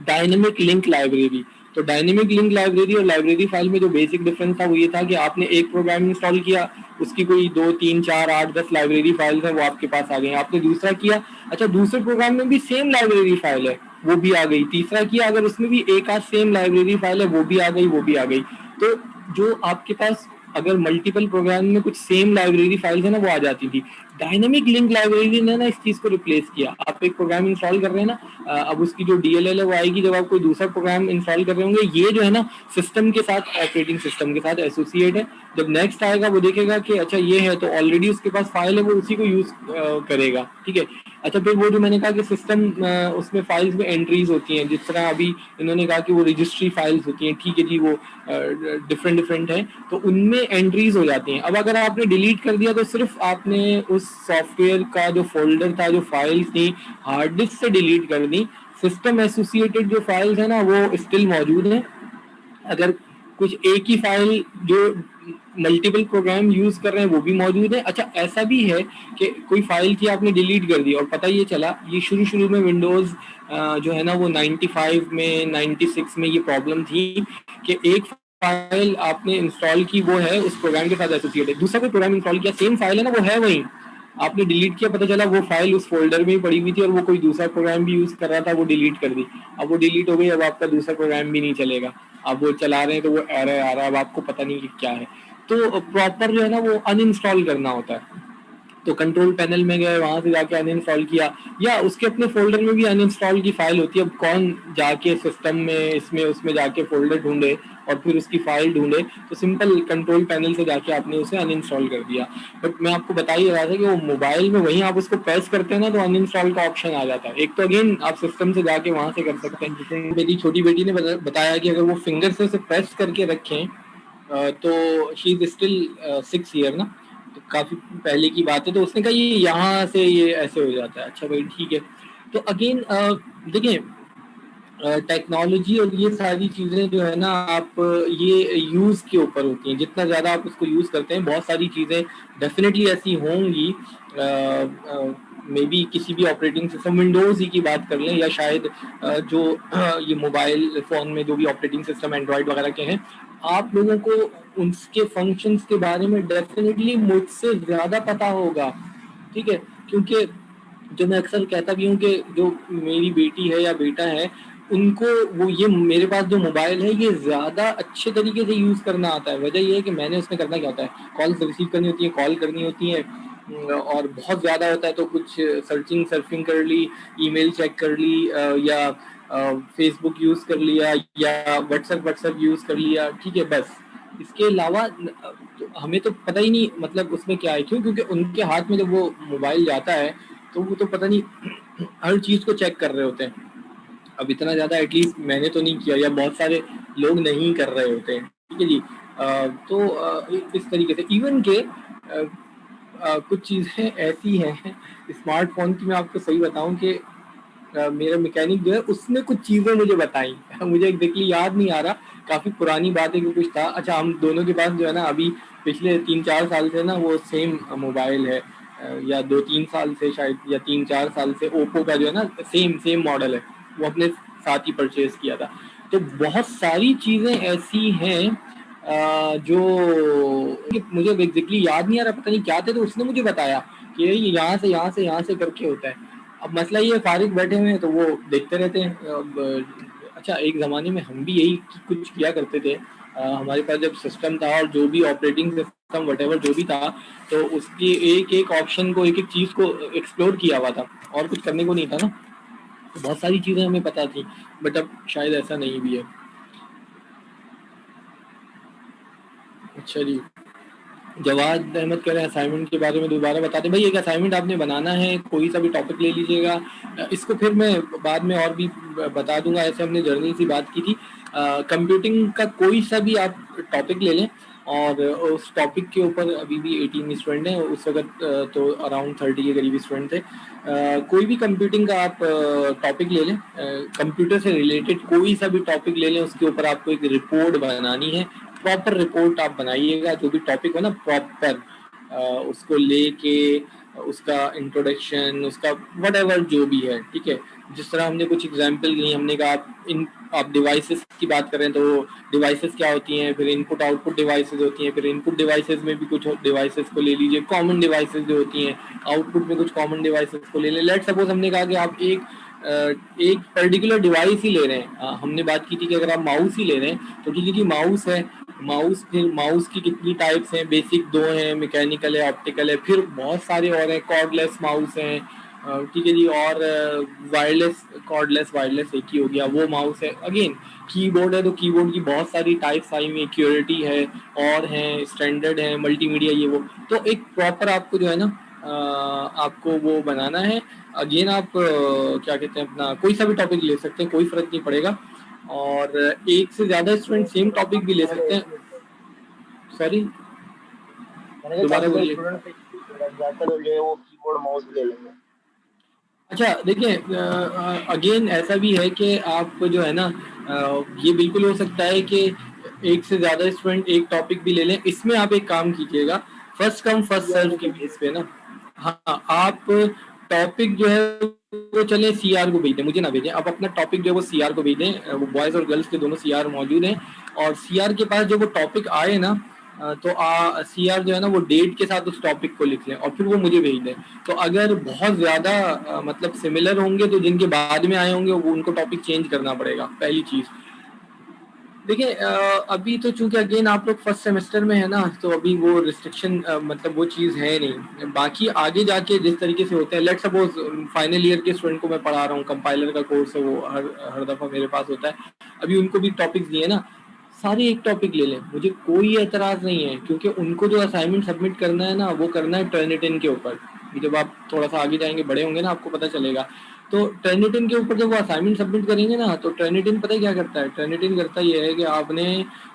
डायनेमिक लिंक लाइब्रेरी। तो डायनेमिक लिंक लाइब्रेरी और लाइब्रेरी फाइल में जो बेसिक डिफरेंस था वो ये था कि आपने एक प्रोग्राम इंस्टॉल किया, उसकी कोई 2 3 4 8 10 लाइब्रेरी फाइल्स है वो आपके पास आ गई, आपने दूसरा किया, अच्छा दूसरे प्रोग्राम में भी सेम लाइब्रेरी फाइल है वो भी आ गई, तीसरा किया अगर उसमें भी एक आध सेम लाइब्रेरी फाइल है वो भी आ गई, वो भी आ गई। तो जो आपके पास अगर मल्टीपल प्रोग्राम में कुछ सेम लाइब्रेरी फाइल्स है ना वो आ जाती थी। डायनेमिक लिंक लाइब्रेरी ने ना इस चीज को रिप्लेस किया। आप एक प्रोग्राम इंस्टॉल कर रहे हैं ना, अब उसकी जो DLL है वो आएगी जब आप कोई दूसरा प्रोग्राम इंस्टॉल कर रहे होंगे, ये जो है ना सिस्टम के साथ, ऑपरेटिंग सिस्टम के साथ एसोसिएट है। जब नेक्स्ट आएगा वो देखेगा कि अच्छा ये है, तो ऑलरेडी उसके पास फाइल है, वो उसी को यूज करेगा, ठीक है। अच्छा फिर वो जो मैंने कहा कि सिस्टम उसमें फाइल्स में एंट्रीज होती हैं, जिस तरह अभी इन्होंने कहा कि वो रजिस्ट्री फाइल्स होती हैं, ठीक है जी, वो डिफरेंट डिफरेंट है, तो उनमें एंट्रीज हो जाती हैं। अब अगर आपने डिलीट कर दिया तो सिर्फ आपने उस सॉफ्टवेयर का जो फोल्डर था, जो फाइल्स थी, हार्ड डिस्क से डिलीट कर दी, सिस्टम एसोसिएटेड जो फाइल्स है ना वो स्टिल मौजूद हैं। अगर कुछ एक ही फाइल जो मल्टीपल प्रोग्राम यूज कर रहे हैं वो भी मौजूद है। अच्छा ऐसा भी है कि कोई फाइल की आपने डिलीट कर दी और पता ये चला, ये शुरू शुरू में विंडोज जो है ना वो 95 में 96 में ये प्रॉब्लम थी कि एक फाइल आपने इंस्टॉल की वो है उस प्रोग्राम के साथ एसोसिएट है, दूसरा कोई प्रोग्राम इंस्टॉल किया, सेम फाइल है ना वो है वही, आपने डिलीट किया, पता चला वो फाइल उस फोल्डर में ही पड़ी हुई थी और वो कोई दूसरा प्रोग्राम भी यूज कर रहा था, वो डिलीट कर दी। अब वो डिलीट हो गई, अब आपका दूसरा प्रोग्राम भी नहीं चलेगा, अब वो चला रहे हैं तो वो एरर आ रहा है, अब आपको पता नहीं कि क्या है। तो प्रॉपर जो है ना वो अनइंस्टॉल करना होता है। तो कंट्रोल पैनल में गए, वहां से जाके अनइंस्टॉल किया, या उसके अपने फोल्डर में भी अनइंस्टॉल की फाइल होती है। अब कौन जाके सिस्टम में इसमें उसमें जाके फोल्डर ढूंढे और फिर उसकी फाइल ढूंढे, तो सिंपल कंट्रोल पैनल से जाके आपने उसे अनइंस्टॉल कर दिया। बट मैं आपको बता ही रहा था कि वो मोबाइल में वहीं आप उसको प्रेस करते हैं ना तो अनइंस्टॉल का ऑप्शन आ जाता है। एक तो अगेन आप सिस्टम से जाके वहां से कर सकते हैं, जैसे मेरी छोटी बेटी ने बताया कि अगर वो फिंगर से उसे प्रेस करके रखें तो शी इज स्टिल 6 ईयर ना, तो काफी पहले की बात है, तो उसने कहा ये यहाँ से ये ऐसे हो जाता है। अच्छा भाई ठीक है। तो अगेन देखिए टेक्नोलॉजी और ये सारी चीज़ें जो है ना आप ये यूज़ के ऊपर होती हैं, जितना ज़्यादा आप उसको यूज़ करते हैं बहुत सारी चीज़ें डेफिनेटली ऐसी होंगी। मे बी किसी भी ऑपरेटिंग सिस्टम, विंडोज़ ही की बात कर लें या शायद जो ये मोबाइल फ़ोन में जो भी ऑपरेटिंग सिस्टम एंड्रॉयड वगैरह के हैं, आप लोगों को उनके फंक्शंस के बारे में डेफिनेटली मुझसे ज़्यादा पता होगा, ठीक है। क्योंकि जो मैं अक्सर कहता भी हूँ कि जो मेरी बेटी है या बेटा है, उनको वो ये मेरे पास जो मोबाइल है ये ज़्यादा अच्छे तरीके से यूज़ करना आता है। वजह ये है कि मैंने उसमें करना क्या होता है, कॉल्स रिसीव करनी होती है, कॉल करनी होती है, और बहुत ज़्यादा होता है तो कुछ सर्चिंग सर्फिंग कर ली, ईमेल चेक कर ली, या फेसबुक यूज़ कर लिया, या व्हाट्सएप यूज़ कर लिया, ठीक है बस। इसके अलावा तो हमें तो पता ही नहीं मतलब उसमें क्या है, क्यों, क्योंकि उनके हाथ में जब वो मोबाइल जाता है तो वो तो पता नहीं हर चीज़ को चेक कर रहे होते हैं। अब इतना ज़्यादा एटलीस्ट मैंने तो नहीं किया, या बहुत सारे लोग नहीं कर रहे होते हैं, ठीक है जी। तो इस तरीके से इवन के कुछ चीज़ें ऐसी हैं स्मार्टफोन की, मैं आपको सही बताऊं कि मेरा मैकेनिक जो है उसने कुछ चीज़ें मुझे बताई मुझे एग्जैक्टली याद नहीं आ रहा, काफ़ी पुरानी बात है कि कुछ था। अच्छा हम दोनों के पास जो है ना अभी पिछले 3 4 साल से ना वो सेम मोबाइल है, या 2 3 साल से शायद, या 3 4 साल से ओप्पो का जो है ना सेम सेम मॉडल है, वो अपने साथ ही परचेज किया था। तो बहुत सारी चीज़ें ऐसी हैं जो मुझे एग्जैक्टली याद नहीं आ रहा, पता नहीं क्या थे, तो उसने मुझे बताया कि ये यहाँ से यहाँ से यहाँ से करके होता है। अब मसला ये फारिग बैठे हुए हैं तो वो देखते रहते हैं। अब अच्छा एक ज़माने में हम भी यही कुछ किया करते थे हमारे पास जब सिस्टम था और जो भी ऑपरेटिंग सिस्टम वटेवर जो भी था, तो उसकी एक एक ऑप्शन को, एक एक चीज़ को एक्सप्लोर किया हुआ था, और कुछ करने को नहीं था ना। तो बहुत सारी चीज़ें हमें पता थी, बट अब शायद ऐसा नहीं भी है। अच्छा जी, जवाद अहमद कह रहे हैं असाइनमेंट के बारे में दोबारा बता दें। भाई एक असाइनमेंट आपने बनाना है, कोई सा भी टॉपिक ले लीजिएगा। इसको फिर मैं बाद में और भी बता दूंगा, ऐसे हमने जर्नी से बात की थी। कंप्यूटिंग का कोई सा भी आप टॉपिक ले लें, और उस टॉपिक के ऊपर अभी भी 18 स्टूडेंट हैं उस वक्त, तो अराउंड 30 के करीब स्टूडेंट थे। कोई भी कंप्यूटिंग का आप टॉपिक ले लें, कंप्यूटर से रिलेटेड कोई सा भी टॉपिक ले लें, उसके ऊपर आपको एक रिपोर्ट बनानी है। प्रॉपर रिपोर्ट आप बनाइएगा, जो भी टॉपिक हो ना प्रॉपर उसको लेके, उसका इंट्रोडक्शन, उसका वट जो भी है, ठीक है। जिस तरह हमने कुछ एग्जाम्पल ली, हमने कहा आप डिवाइसेस की बात करें तो डिवाइसेस क्या होती हैं, फिर इनपुट आउटपुट डिवाइसेस होती हैं, फिर इनपुट डिवाइसेस में भी कुछ डिवाइसेस को ले लीजिए, कॉमन डिवाइसेस जो होती हैं, आउटपुट में कुछ कॉमन डिवाइसेस को ले लें। लेट सपोज हमने कहा कि आप एक पर्टिकुलर डिवाइस ही ले रहे हैं। हमने बात की थी कि अगर आप माउस ही ले रहे हैं तो ठीक है कि माउस है, माउस, फिर माउस की कितनी टाइप्स हैं, बेसिक 2 हैं, मैकेनिकल है, ऑप्टिकल है, फिर बहुत सारे और हैं, कॉर्डलेस माउस हैं, ठीक है जी, और वायरलेस, कॉर्डलेस वायरलेस एक ही हो गया, वो माउस है। अगेन कीबोर्ड है तो कीबोर्ड की बहुत सारी टाइप्स आई हुई, क्यूरिटी है, और हैं, स्टैंडर्ड है, मल्टीमीडिया, ये वो। तो एक प्रॉपर आपको जो है ना, आपको वो बनाना है। अगेन आप क्या कहते हैं, अपना कोई सा भी टॉपिक ले सकते हैं, कोई फर्क नहीं पड़ेगा, और एक से ज्यादा स्टूडेंट सेम टॉपिक भी ले सकते हैं। सॉरी, मैंने कहा दोबारा काफी सारे बोलिए। स्टूडेंट ज्यादातर जो है वो कीबोर्ड माउस ले लेंगे। अच्छा देखिए, अगेन ऐसा भी है कि आप जो है ना, ये बिल्कुल हो सकता है कि एक से ज़्यादा स्टूडेंट एक टॉपिक भी ले लें। इसमें आप एक काम कीजिएगा, फर्स्ट कम फर्स्ट सीआर सर्व में के कर बेस पे ना। हाँ, आप टॉपिक जो है वो चले सीआर को भेज दें, मुझे ना भेजें। आप अपना टॉपिक जो है वो सीआर को भेज दें, वो बॉयज़ और गर्ल्स के दोनों सीआर मौजूद हैं, और सीआर के पास जो वो टॉपिक आए ना, तो सीआर जो है ना वो डेट के साथ उस टॉपिक को लिख लें और फिर वो मुझे भेज दें। तो अगर बहुत ज़्यादा मतलब सिमिलर होंगे तो जिनके बाद में आए होंगे वो उनको टॉपिक चेंज करना पड़ेगा, पहली चीज़। देखिए अभी तो चूंकि अगेन आप लोग फर्स्ट सेमेस्टर में है ना, तो अभी वो रिस्ट्रिक्शन मतलब वो चीज़ है नहीं। बाकी आगे जाके जिस तरीके से होते हैं, लेट सपोज फाइनल ईयर के स्टूडेंट को मैं पढ़ा रहा हूँ, कंपाइलर का कोर्स है, वो हर हर दफ़ा मेरे पास होता है। अभी उनको भी टॉपिक्स दिए ना, सारे एक टॉपिक ले लें, मुझे कोई एतराज़ नहीं है, क्योंकि उनको जो असाइनमेंट सबमिट करना है ना वो करना है टर्निटिन के ऊपर। जब आप थोड़ा सा आगे जाएंगे, बड़े होंगे ना, आपको पता चलेगा। तो टर्निटिन के ऊपर जब वो असाइनमेंट सबमिट करेंगे ना, तो टर्निटिन पता है क्या करता है? टर्निटिन करता ये है कि आपने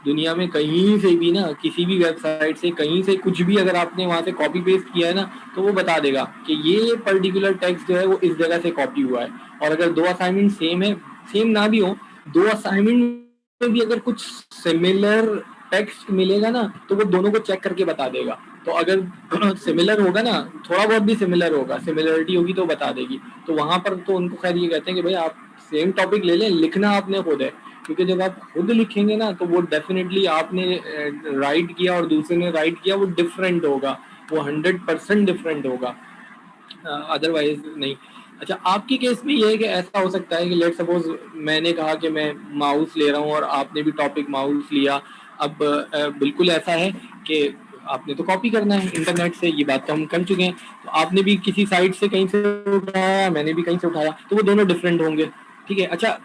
दुनिया में कहीं से भी ना, किसी भी वेबसाइट से कहीं से कुछ भी अगर आपने वहाँ से कॉपी पेस्ट किया है ना, तो वो बता देगा कि ये पर्टिकुलर टेक्स्ट जो है वो इस जगह से कॉपी हुआ है। और अगर दो असाइनमेंट सेम है, सेम ना भी हो, दो असाइनमेंट में भी अगर कुछ सिमिलर टेक्स्ट मिलेगा ना, तो वो दोनों को चेक करके बता देगा। तो अगर सिमिलर होगा ना, थोड़ा बहुत भी सिमिलर होगा, सिमिलरिटी होगी तो बता देगी। तो वहां पर तो उनको खैर ये कहते हैं कि भाई आप सेम टॉपिक ले लें, लिखना आपने खुद है, क्योंकि जब आप खुद लिखेंगे ना तो वो डेफिनेटली आपने राइट किया और दूसरे ने राइट किया, वो डिफरेंट होगा, वो 100% डिफरेंट होगा, अदरवाइज नहीं। अच्छा, आपके केस में ये है कि ऐसा हो सकता है कि लेट सपोज मैंने कहा कि मैं माउस ले रहा हूँ और आपने भी टॉपिक माउस लिया। अब बिल्कुल ऐसा है कि आपने तो कॉपी करना है इंटरनेट से, ये बात तो हम कर चुके हैं। तो आपने भी किसी साइट से कहीं से उठाया, मैंने भी कहीं से उठाया, तो वो दोनों डिफरेंट होंगे, ठीक है। अच्छा,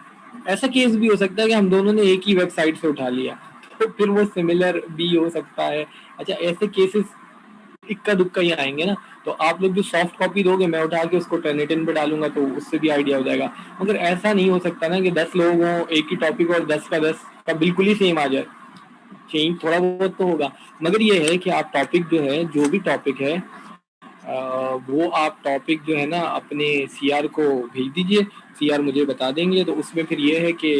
ऐसा केस भी हो सकता है कि हम दोनों ने एक ही वेबसाइट से उठा लिया, तो फिर वो सिमिलर भी हो सकता है। अच्छा, ऐसे केसेस इक्का दुक्का ही आएंगे ना। तो आप लोग जो सॉफ्ट कॉपी दोगे, मैं उठा के उसको टर्निटिन पे डालूंगा, तो उससे भी आइडिया हो जाएगा। मगर ऐसा नहीं हो सकता ना कि 10 लोग हों एक ही टॉपिक और 10 का 10 का बिल्कुल ही सेम आ जाए। चेंज थोड़ा बहुत तो होगा। मगर ये है कि आप टॉपिक जो है, जो भी टॉपिक है, वो आप टॉपिक जो है ना अपने सीआर को भेज दीजिए, सीआर मुझे बता देंगे। तो उसमें फिर ये है कि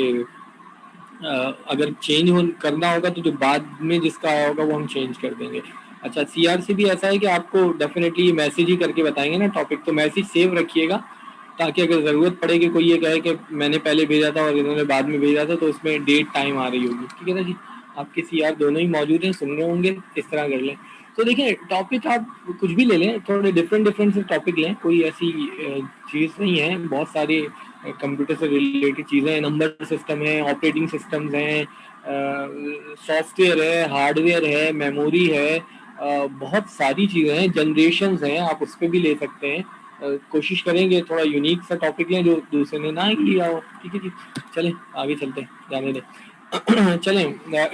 अगर चेंज हो करना होगा तो जो बाद में जिसका आया होगा वो हम चेंज कर देंगे। अच्छा, सीआर से भी ऐसा है कि आपको डेफिनेटली मैसेज ही करके बताएंगे ना टॉपिक, तो मैसेज सेव रखिएगा, ताकि अगर ज़रूरत पड़े कि कोई ये कहे कि मैंने पहले भेजा था और इन्होंने बाद में भेजा था, तो उसमें डेट टाइम आ रही होगी। ठीक है ना जी, आपके सीआर दोनों ही मौजूद हैं, सुन रहे होंगे, इस तरह कर लें। तो देखिए टॉपिक आप कुछ भी ले लें, थोड़े डिफरेंट डिफरेंट से टॉपिक लें, कोई ऐसी चीज़ नहीं है, बहुत सारी कंप्यूटर से रिलेटेड चीज़ें हैं, नंबर सिस्टम है, ऑपरेटिंग सिस्टम्स हैं, सॉफ्टवेयर है, हार्डवेयर है, मेमोरी है, बहुत सारी चीज़ें हैं, जनरेशन्स हैं, आप उस पर भी ले सकते हैं। कोशिश करेंगे थोड़ा यूनिक सा टॉपिक लें जो दूसरे ने ना किया हो। ठीक है जी, चलें आगे चलते हैं, जाने दें। चलें,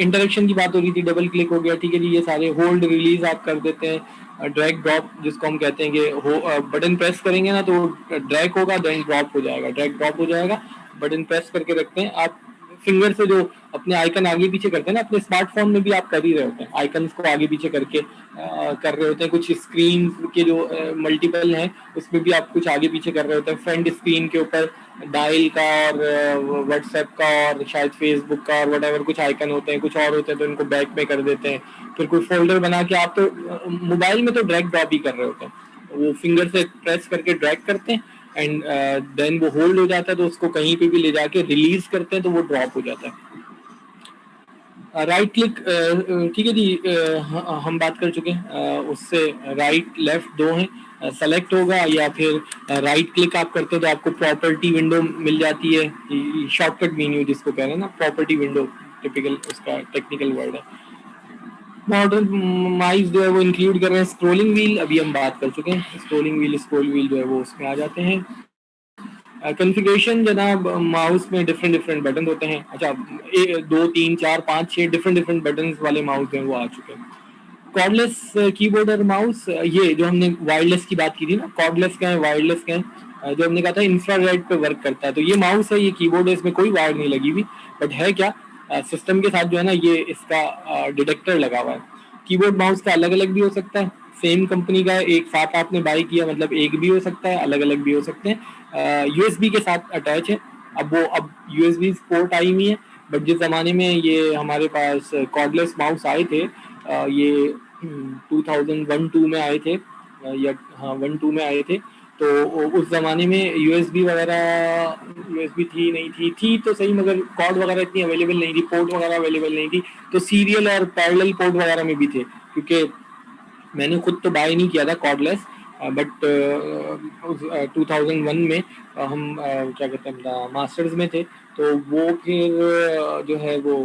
इंटरेक्शन की बात हो रही थी, डबल क्लिक हो गया। ठीक है जी, ये सारे होल्ड रिलीज आप कर देते हैं, ड्रैग ड्रॉप जिसको हम कहते हैं कि बटन प्रेस करेंगे ना तो ड्रैग होगा, देन ड्रॉप हो जाएगा, ड्रैग ड्रॉप हो जाएगा। बटन प्रेस करके रखते हैं आप, फिंगर से जो अपने आइकन आगे पीछे करते हैं ना, अपने स्मार्टफोन में भी आप कर ही रहे होते हैं, आइकन्स को आगे पीछे करके कर रहे होते हैं। कुछ स्क्रीन के जो मल्टीपल हैं उसमें भी आप कुछ आगे पीछे कर रहे होते हैं। फ्रंट स्क्रीन के ऊपर डायल का और व्हाट्सएप का और शायद फेसबुक का और वट कुछ आइकन होते हैं, कुछ और होते हैं तो इनको बैक में कर देते हैं। फिर कोई फोल्डर बना के आप तो मोबाइल में तो ड्रैग ड्रॉप ही कर रहे होते हैं, वो फिंगर से प्रेस करके ड्रैग करते हैं एंड देन वो होल्ड हो जाता है, तो उसको कहीं पे भी ले जाके रिलीज करते हैं तो वो ड्रॉप हो जाता है। राइट क्लिक, ठीक है जी, हम बात कर चुके हैं, उससे राइट लेफ्ट दो हैं, सेलेक्ट होगा या फिर राइट क्लिक आप करते हैं तो आपको प्रॉपर्टी विंडो मिल जाती है, शॉर्टकट मेन्यू जिसको कह रहे हैं ना, प्रॉपर्टी विंडो टिपिकल उसका टेक्निकल वर्ड है। मॉडल माइस जो है वो इंक्लूड कर रहे हैं स्क्रोलिंग व्हील, अभी हम बात कर चुके हैं, स्क्रोलिंग व्हील स्क्रोल व्हील जो है वो उसमें आ जाते हैं। कॉन्फ़िगरेशन जनाब, माउस में डिफरेंट डिफरेंट बटन होते हैं। अच्छा, 2 3 4 5 6 डिफरेंट डिफरेंट बटन वाले माउस हैं वो आ चुके हैं। कॉर्डलेस कीबोर्ड और माउस, ये जो हमने वायरलेस की बात की थी ना, कॉर्डलेस का है, वायरलेस का है, जो हमने कहा था इंफ्रारेड पे वर्क करता है, तो ये माउस है, ये कीबोर्ड है, इसमें कोई वायर नहीं लगी हुई, बट है क्या, सिस्टम के साथ जो है ना ये इसका डिटेक्टर लगा हुआ है। कीबोर्ड माउस का अलग अलग भी हो सकता है, सेम कंपनी का एक साथ आपने बाई किया मतलब एक भी हो सकता है, अलग अलग भी हो सकते हैं। यूएसबी के साथ अटैच है, अब यूएसबी पोर्ट आई हुई है, बट जिस ज़माने में ये हमारे पास कॉर्डलेस माउस आए थे, ये 2001-2 में आए थे, या हाँ 1-2 में आए थे, तो उस ज़माने में यूएसबी वगैरह, यूएसबी थी नहीं थी तो सही, मगर कॉर्ड वगैरह इतनी अवेलेबल नहीं थी, पोर्ट वगैरह अवेलेबल नहीं थी, तो सीरियल और पैरेलल पोर्ट वगैरह में भी थे, क्योंकि मैंने खुद तो बाय नहीं किया था कॉर्डलेस, बट 2001 में हम क्या कहते हैं मास्टर्स में थे, तो वो फिर जो है वो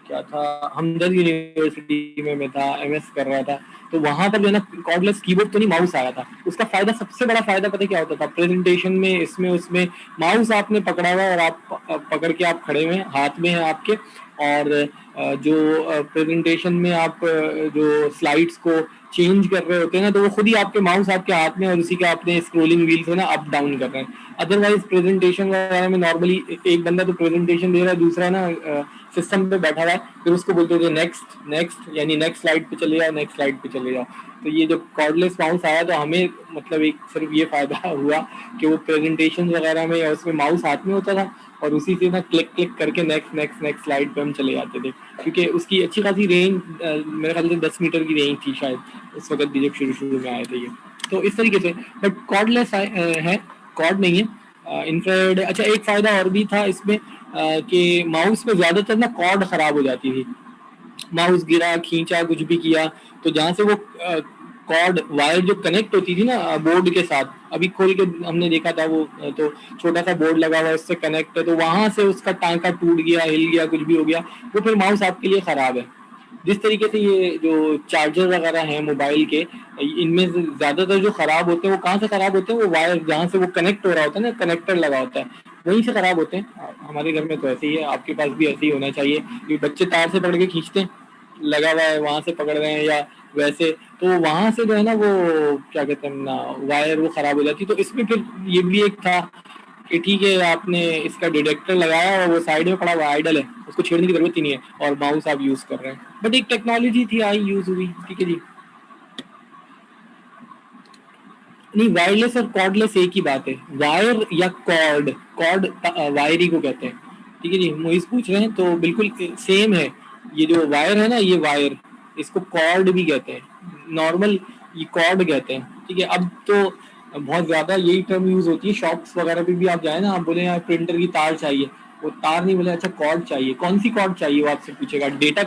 क्या था, हमदर्द यूनिवर्सिटी में मैं था, एमएस कर रहा था, तो वहां पर जो है ना कॉर्डलेस कीबोर्ड तो नहीं माउस आया था। उसका फायदा, सबसे बड़ा फायदा पता है क्या होता था, प्रेजेंटेशन में इसमें उसमें माउस आपने पकड़ा हुआ और आप पकड़ के आप खड़े हुए हैं, हाथ में है आपके, और जो प्रेजेंटेशन में आप जो स्लाइड्स को चेंज कर रहे होते हैं ना, तो वो खुद ही आपके माउस आपके हाथ में और उसी के आपने स्क्रोलिंग व्हील से ना अप डाउन कर रहे हैं। अदरवाइज प्रेजेंटेशन वगैरह में नॉर्मली एक बंदा तो प्रेजेंटेशन दे रहा है, दूसरा ना सिस्टम पे बैठा हुआ है, फिर उसको बोलते थे नेक्स्ट नेक्स्ट, यानी नेक्स्ट स्लाइड पे चले जाओ, नेक्स्ट स्लाइड पे चले जाओ। तो ये जो कॉर्डलेस माउस आया तो हमें मतलब एक सिर्फ ये फायदा हुआ कि वो प्रेजेंटेशन वगैरह में या उसमें माउस हाथ में होता था और उसी से ना क्लिक क्लिक करके नेक्स्ट नेक्स्ट नेक्स्ट स्लाइड पे हम चले जाते थे, क्योंकि उसकी अच्छी खासी रेंज, मेरे ख्याल से 10 मीटर की रेंज थी शायद उस वक्त भी जब शुरू शुरू में आए थे ये, तो इस तरीके से। बट कॉर्डलेस है, कॉर्ड नहीं है, इंफ्रारेड। अच्छा, एक फ़ायदा और भी था इसमें कि माउस में ज़्यादातर ना कॉर्ड ख़राब हो जाती थी, माउस गिरा खींचा कुछ भी किया तो जहाँ से वो कॉर्ड वायर जो कनेक्ट होती थी ना बोर्ड के साथ, अभी खोल के हमने देखा था वो, तो छोटा सा बोर्ड लगा हुआ है उससे कनेक्ट है, तो वहां से उसका टांका टूट गया, हिल गया, कुछ भी हो गया, वो फिर माउस आपके लिए खराब है। जिस तरीके से ये जो चार्जर वगैरह हैं मोबाइल के, इनमें से ज्यादातर जो खराब होते हैं वो कहाँ से खराब होते हैं, वो वायर जहाँ से वो कनेक्ट हो रहा होता है ना, कनेक्टर लगा होता है, वहीं से खराब होते हैं। हमारे घर में तो ऐसे ही है, आपके पास भी ऐसे ही होना चाहिए, ये बच्चे तार से पकड़ के खींचते हैं, लगा हुआ है वहां से पकड़ रहे हैं या वैसे, तो वहां से जो है ना वो क्या कहते हैं ना वायर वो खराब हो जाती, तो इसमें फिर ये भी एक था कि ठीक है आपने इसका डिटेक्टर लगाया और वो साइड में पड़ा हुआ आइडल है, उसको छेड़ने की जरूरत ही नहीं है और माउस आप यूज कर रहे हैं, बट एक टेक्नोलॉजी थी आई यूज हुई। ठीक है जी, नहीं वायरलेस और कॉर्डलेस एक ही बात है, वायर या कॉर्ड, कॉर्ड वायर ही को कहते हैं। ठीक है जी, मोइस पूछ रहे हैं तो बिल्कुल सेम है, ये जो वायर है ना ये वायर, इसको कॉर्ड भी कहते हैं, नॉर्मल ये कॉर्ड कहते हैं। ठीक है, अब तो बहुत ज्यादा यही टर्म यूज होती है, शॉप्स वगैरह पे भी आप जाए ना, आप बोले यार प्रिंटर की तार चाहिए, वो तार नहीं बोले, अच्छा कॉर्ड चाहिए, कौन सी कॉर्ड चाहिए वो आपसे पूछेगा, डेटा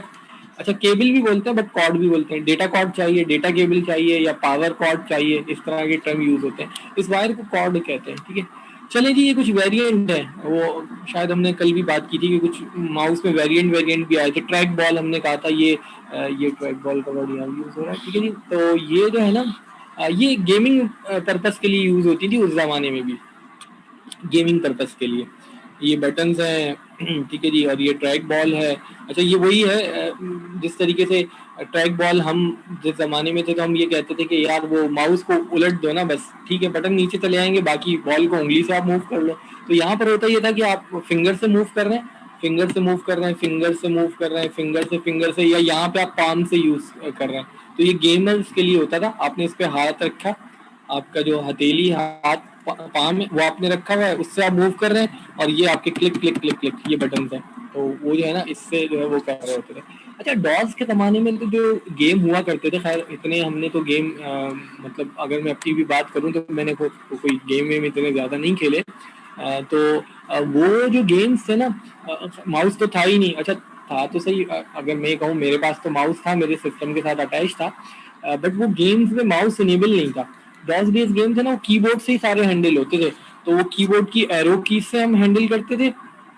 अच्छा केबल भी बोलते हैं बट कॉर्ड भी बोलते हैं, डेटा कॉर्ड चाहिए, डेटा केबल चाहिए या पावर कॉर्ड चाहिए, इस तरह के टर्म यूज होते हैं। इस वायर को कॉर्ड कहते हैं, ठीक है। चले जी, ये कुछ वेरिएंट है, वो शायद हमने कल भी बात की थी कि कुछ माउस में वेरिएंट वेरिएंट भी आए थे। ट्रैक बॉल हमने कहा था, ये ट्रैक बॉल का वर्ड यहाँ यूज हो रहा है, ठीक है जी। तो ये जो है ना, ये गेमिंग पर्पस के लिए यूज होती थी उस जमाने में भी, गेमिंग पर्पस के लिए। ये बटन्स हैं ठीक है जी, और ये ट्रैक बॉल है। अच्छा ये वही है जिस तरीके से ट्रैक बॉल हम जिस जमाने में थे तो हम ये कहते थे कि यार वो माउस को उलट दो ना बस, ठीक है, बटन नीचे चले आएंगे, बाकी बॉल को उंगली से आप मूव कर लो। तो यहाँ पर होता ये था कि आप फिंगर से मूव कर रहे हैं, फिंगर से मूव कर रहे हैं, फिंगर से मूव कर रहे हैं, फिंगर से, या यहाँ पे आप पाम से यूज कर रहे हैं। तो ये गेमर्स के लिए होता था, आपने इस पे हाथ रखा, आपका जो हथेली हाथ पाम है वो आपने रखा हुआ है, उससे आप मूव कर रहे हैं, और ये आपके क्लिक क्लिक क्लिक क्लिक ये बटन हैं। तो वो जो है ना, इससे जो है वो कर रहे होते थे। अच्छा डॉस के ज़माने में तो जो गेम हुआ करते थे, खैर इतने हमने तो गेम मतलब अगर मैं अपनी भी बात करूं तो मैंने कोई गेम वेम इतने ज़्यादा नहीं खेले। तो वो जो गेम्स थे ना, माउस तो था ही नहीं। अच्छा था तो सही, अगर मैं कहूँ मेरे पास तो माउस था, मेरे सिस्टम के साथ अटैच था, बट वो गेम्स में माउस इनेबल नहीं था। डॉस बेस्ड गेम थे ना, वो कीबोर्ड से ही सारे हैंडल होते थे। तो वो कीबोर्ड की एरो की से हम हैंडल करते थे,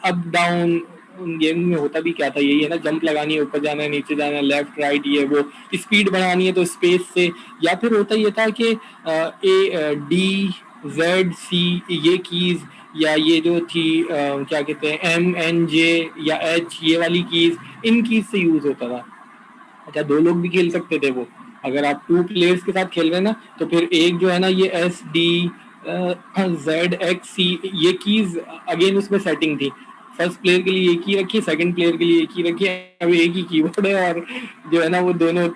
अप डाउन। उन गेम में होता भी क्या था, यही है ना, जंप लगानी है, ऊपर जाना है, नीचे जाना है, लेफ्ट राइट, ये वो स्पीड बढ़ानी है तो स्पेस से, या फिर होता ये था कि ए डी जेड सी ये कीज, या ये जो थी क्या कहते हैं एम एन जे या एच ये वाली कीज, इन कीज से यूज होता था। अच्छा दो लोग भी खेल सकते थे वो, अगर आप टू प्लेयर्स के साथ खेल रहे हैं ना, तो फिर एक जो है ना ये एस डी जेड एक्स सी ये कीज अगेन उसमें सेटिंग थी। फर्स्ट प्लेयर के लिए एक ही रखी, सेकंड प्लेयर के लिए एक ही रखी, अब एक ही कीबोर्ड है, और जो है ना वो दोनों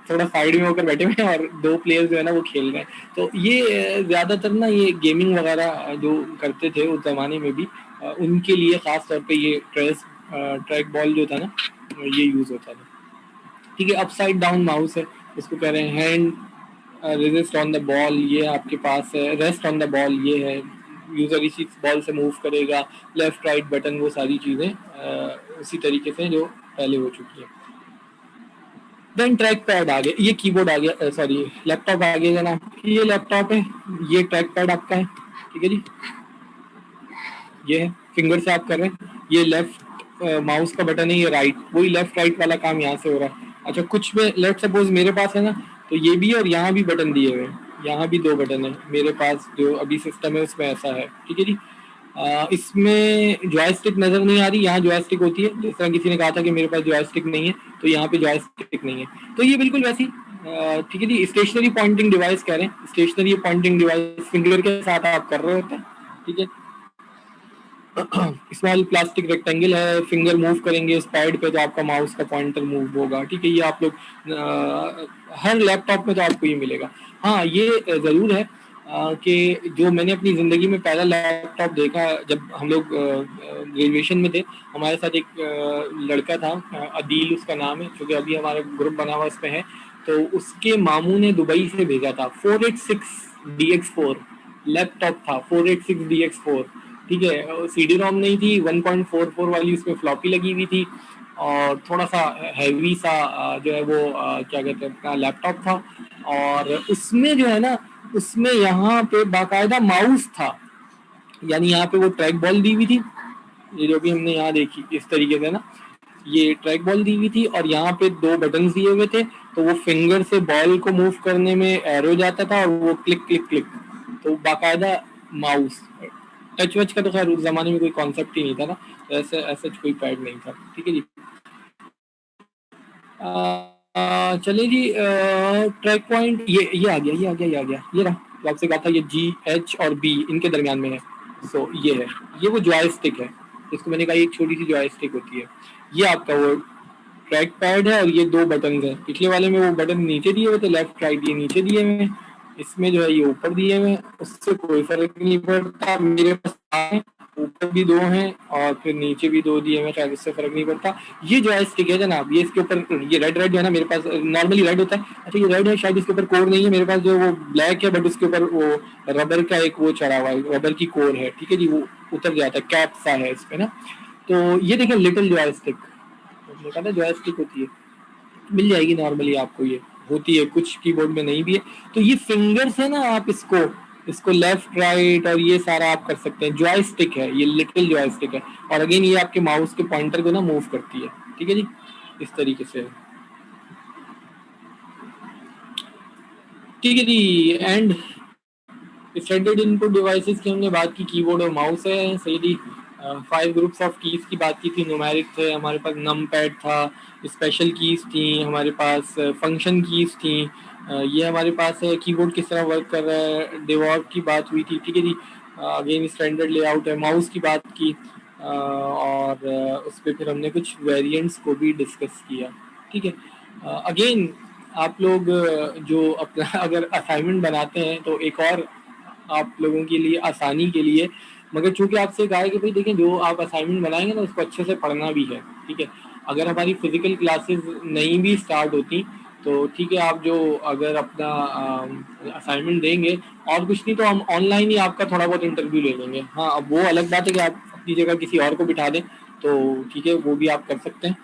थोड़ा साइड में होकर बैठे हुए हैं, और दो प्लेयर जो है ना वो खेल रहे हैं। तो ये ज्यादातर ना ये गेमिंग वगैरह जो करते थे उस जमाने में भी, उनके लिए खास तौर पे ये ट्रैक बॉल जो था ना, ये यूज होता था। ठीक है, अपसाइड डाउन माउस है, इसको कह रहे हैं hand resist on the ball, ये आपके पास है, रेस्ट ऑन द बॉल ये है, यूजर इसी बॉल से मूव करेगा, लेफ्ट राइट बटन, वो सारी चीजें उसी तरीके से जो पहले हो चुकी है। देन ट्रैक पैड आ गया, ये कीबोर्ड आ गया, सॉरी लैपटॉप आ गया जनाब, ये लैपटॉप है, ये ट्रैक पैड आपका है, ठीक है जी, ये है, फिंगर से आप कर रहे हैं, ये लेफ्ट माउस का बटन है, ये राइट, वही लेफ्ट राइट वाला काम यहाँ से हो रहा है। अच्छा कुछ में लेट सपोज मेरे पास है ना, तो ये भी और यहाँ भी बटन दिए हुए हैं, यहाँ भी दो बटन है मेरे पास, जो अभी सिस्टम है उसमें ऐसा है, ठीक है जी। इसमें जॉयस्टिक नजर नहीं आ रही, यहाँ जॉयस्टिक होती है, जिस तरह किसी ने कहा था कि मेरे पास जॉयस्टिक नहीं है, तो यहाँ पे जॉयस्टिक नहीं है, तो ये बिल्कुल वैसी ठीक है जी, स्टेशनरी पॉइंटिंग डिवाइस कह रहे हैं, स्टेशनरी पॉइंटिंग डिवाइस फिंगर के साथ आप कर रहे होते हैं, ठीक है। स्मॉल प्लास्टिक रेक्टेंगल है, फिंगर मूव करेंगे इस पैड पे तो आपका माउस का पॉइंटर मूव होगा, ठीक है। ये आप लोग हर लैपटॉप में तो आपको ये मिलेगा। हाँ ये जरूर है कि जो मैंने अपनी ज़िंदगी में पहला लैपटॉप देखा, जब हम लोग ग्रेजुएशन में थे, हमारे साथ एक लड़का था, अदील उसका नाम है, क्योंकि अभी हमारा ग्रुप बना हुआ इसमें है, तो उसके मामू ने दुबई से भेजा था 486 DX4 लैपटॉप था, 486 DX4, ठीक है। सी डी रोम नहीं थी, 1.44 वाली उसमें फ्लॉपी लगी हुई थी, और थोड़ा सा हैवी सा जो है वो क्या कहते हैं अपना लैपटॉप था, और उसमें जो है ना, उसमें यहाँ पे बाकायदा माउस था, यानी यहाँ पे वो ट्रैक बॉल दी हुई थी, ये जो भी हमने यहाँ देखी इस तरीके से ना, ये ट्रैक बॉल दी हुई थी, और यहाँ पे दो बटन दिए हुए थे, तो वो फिंगर से बॉल को मूव करने में एरो जाता था, और वो क्लिक क्लिक क्लिक, तो बाकायदा माउस। टच वच का तो खैर उस जमाने में कोई कॉन्सेप्ट ही नहीं था ना, तो ऐसे ऐसा कोई पैड नहीं था, ठीक है जी। चलिए जी, ट्रैक पॉइंट ये आ गया, ये आ गया, ये आ गया, ये रहा, तो आपसे कहा था ये जी एच और बी इनके दरमियान में है, सो ये है, ये वो जॉयस्टिक है, इसको मैंने कहा एक छोटी सी जॉयस्टिक होती है, ये आपका वो ट्रैक पैड है, और ये दो बटन है, पिछले वाले में वो बटन नीचे दिए हुए थे, लेफ्ट राइट ये नीचे दिए हुए हैं, इसमें जो है ये ऊपर दिए हुए हैं, उससे कोई फर्क नहीं पड़ता, मेरे पास है, ऊपर भी दो हैं और फिर नीचे भी दो दिए हुए, शायद उससे फर्क नहीं पड़ता। ये जो है स्टिक है जनाब, ये इसके ऊपर ये रेड रेड जो है ना, मेरे पास नॉर्मली रेड होता है, अच्छा ये रेड है, शायद इसके ऊपर कोर नहीं है, मेरे पास जो वो ब्लैक है, बट उसके ऊपर वो रबर का एक वो चढ़ा हुआ है, रबर की कोर है, ठीक है जी, वो उतर जाता है, कैप सा है इस पे ना। तो ये देखें लिटिल जॉयस्टिक, कहा था जॉयस्टिक होती है, मिल जाएगी नॉर्मली आपको, ये होती है, कुछ कीबोर्ड में नहीं भी है। तो ये फिंगर्स है ना, आप इसको इसको लेफ्ट राइट और ये सारा आप कर सकते हैं। जॉयस्टिक है, ये लिटिल जॉयस्टिक है, और अगेन ये आपके माउस के पॉइंटर को ना मूव करती है। ठीक है जी, इस तरीके से। ठीक है जी। एंड स्टैंडर्ड इनपुट डिवाइसेस की हमने बात की, कीबोर्ड और माउस है, सही जी। 5 ग्रुप्स ऑफ कीज की बात की थी, न्यूमेरिक थे हमारे पास, नम पैड था, स्पेशल कीज थी हमारे पास, फंक्शन कीज थी, ये हमारे पास है। कीबोर्ड किस तरह वर्क कर रहा है, डेवॉप की बात हुई थी। ठीक है जी। अगेन स्टैंडर्ड लेआउट है, माउस की बात की, और उस पर फिर हमने कुछ वेरिएंट्स को भी डिस्कस किया। ठीक है। अगेन आप लोग जो अपना अगर असाइनमेंट बनाते हैं तो एक और आप लोगों के लिए आसानी के लिए, मगर चूंकि आपसे कहा है कि भाई देखें, जो आप असाइनमेंट बनाएंगे ना उसको अच्छे से पढ़ना भी है। ठीक है। अगर हमारी फिजिकल क्लासेस नहीं भी स्टार्ट होती तो ठीक है, आप जो अगर अपना असाइनमेंट देंगे, और कुछ नहीं तो हम ऑनलाइन ही आपका थोड़ा बहुत इंटरव्यू ले लेंगे। हाँ, अब वो अलग बात है कि आप अपनी जगह किसी और को बिठा दें, तो ठीक है, वो भी आप कर सकते हैं।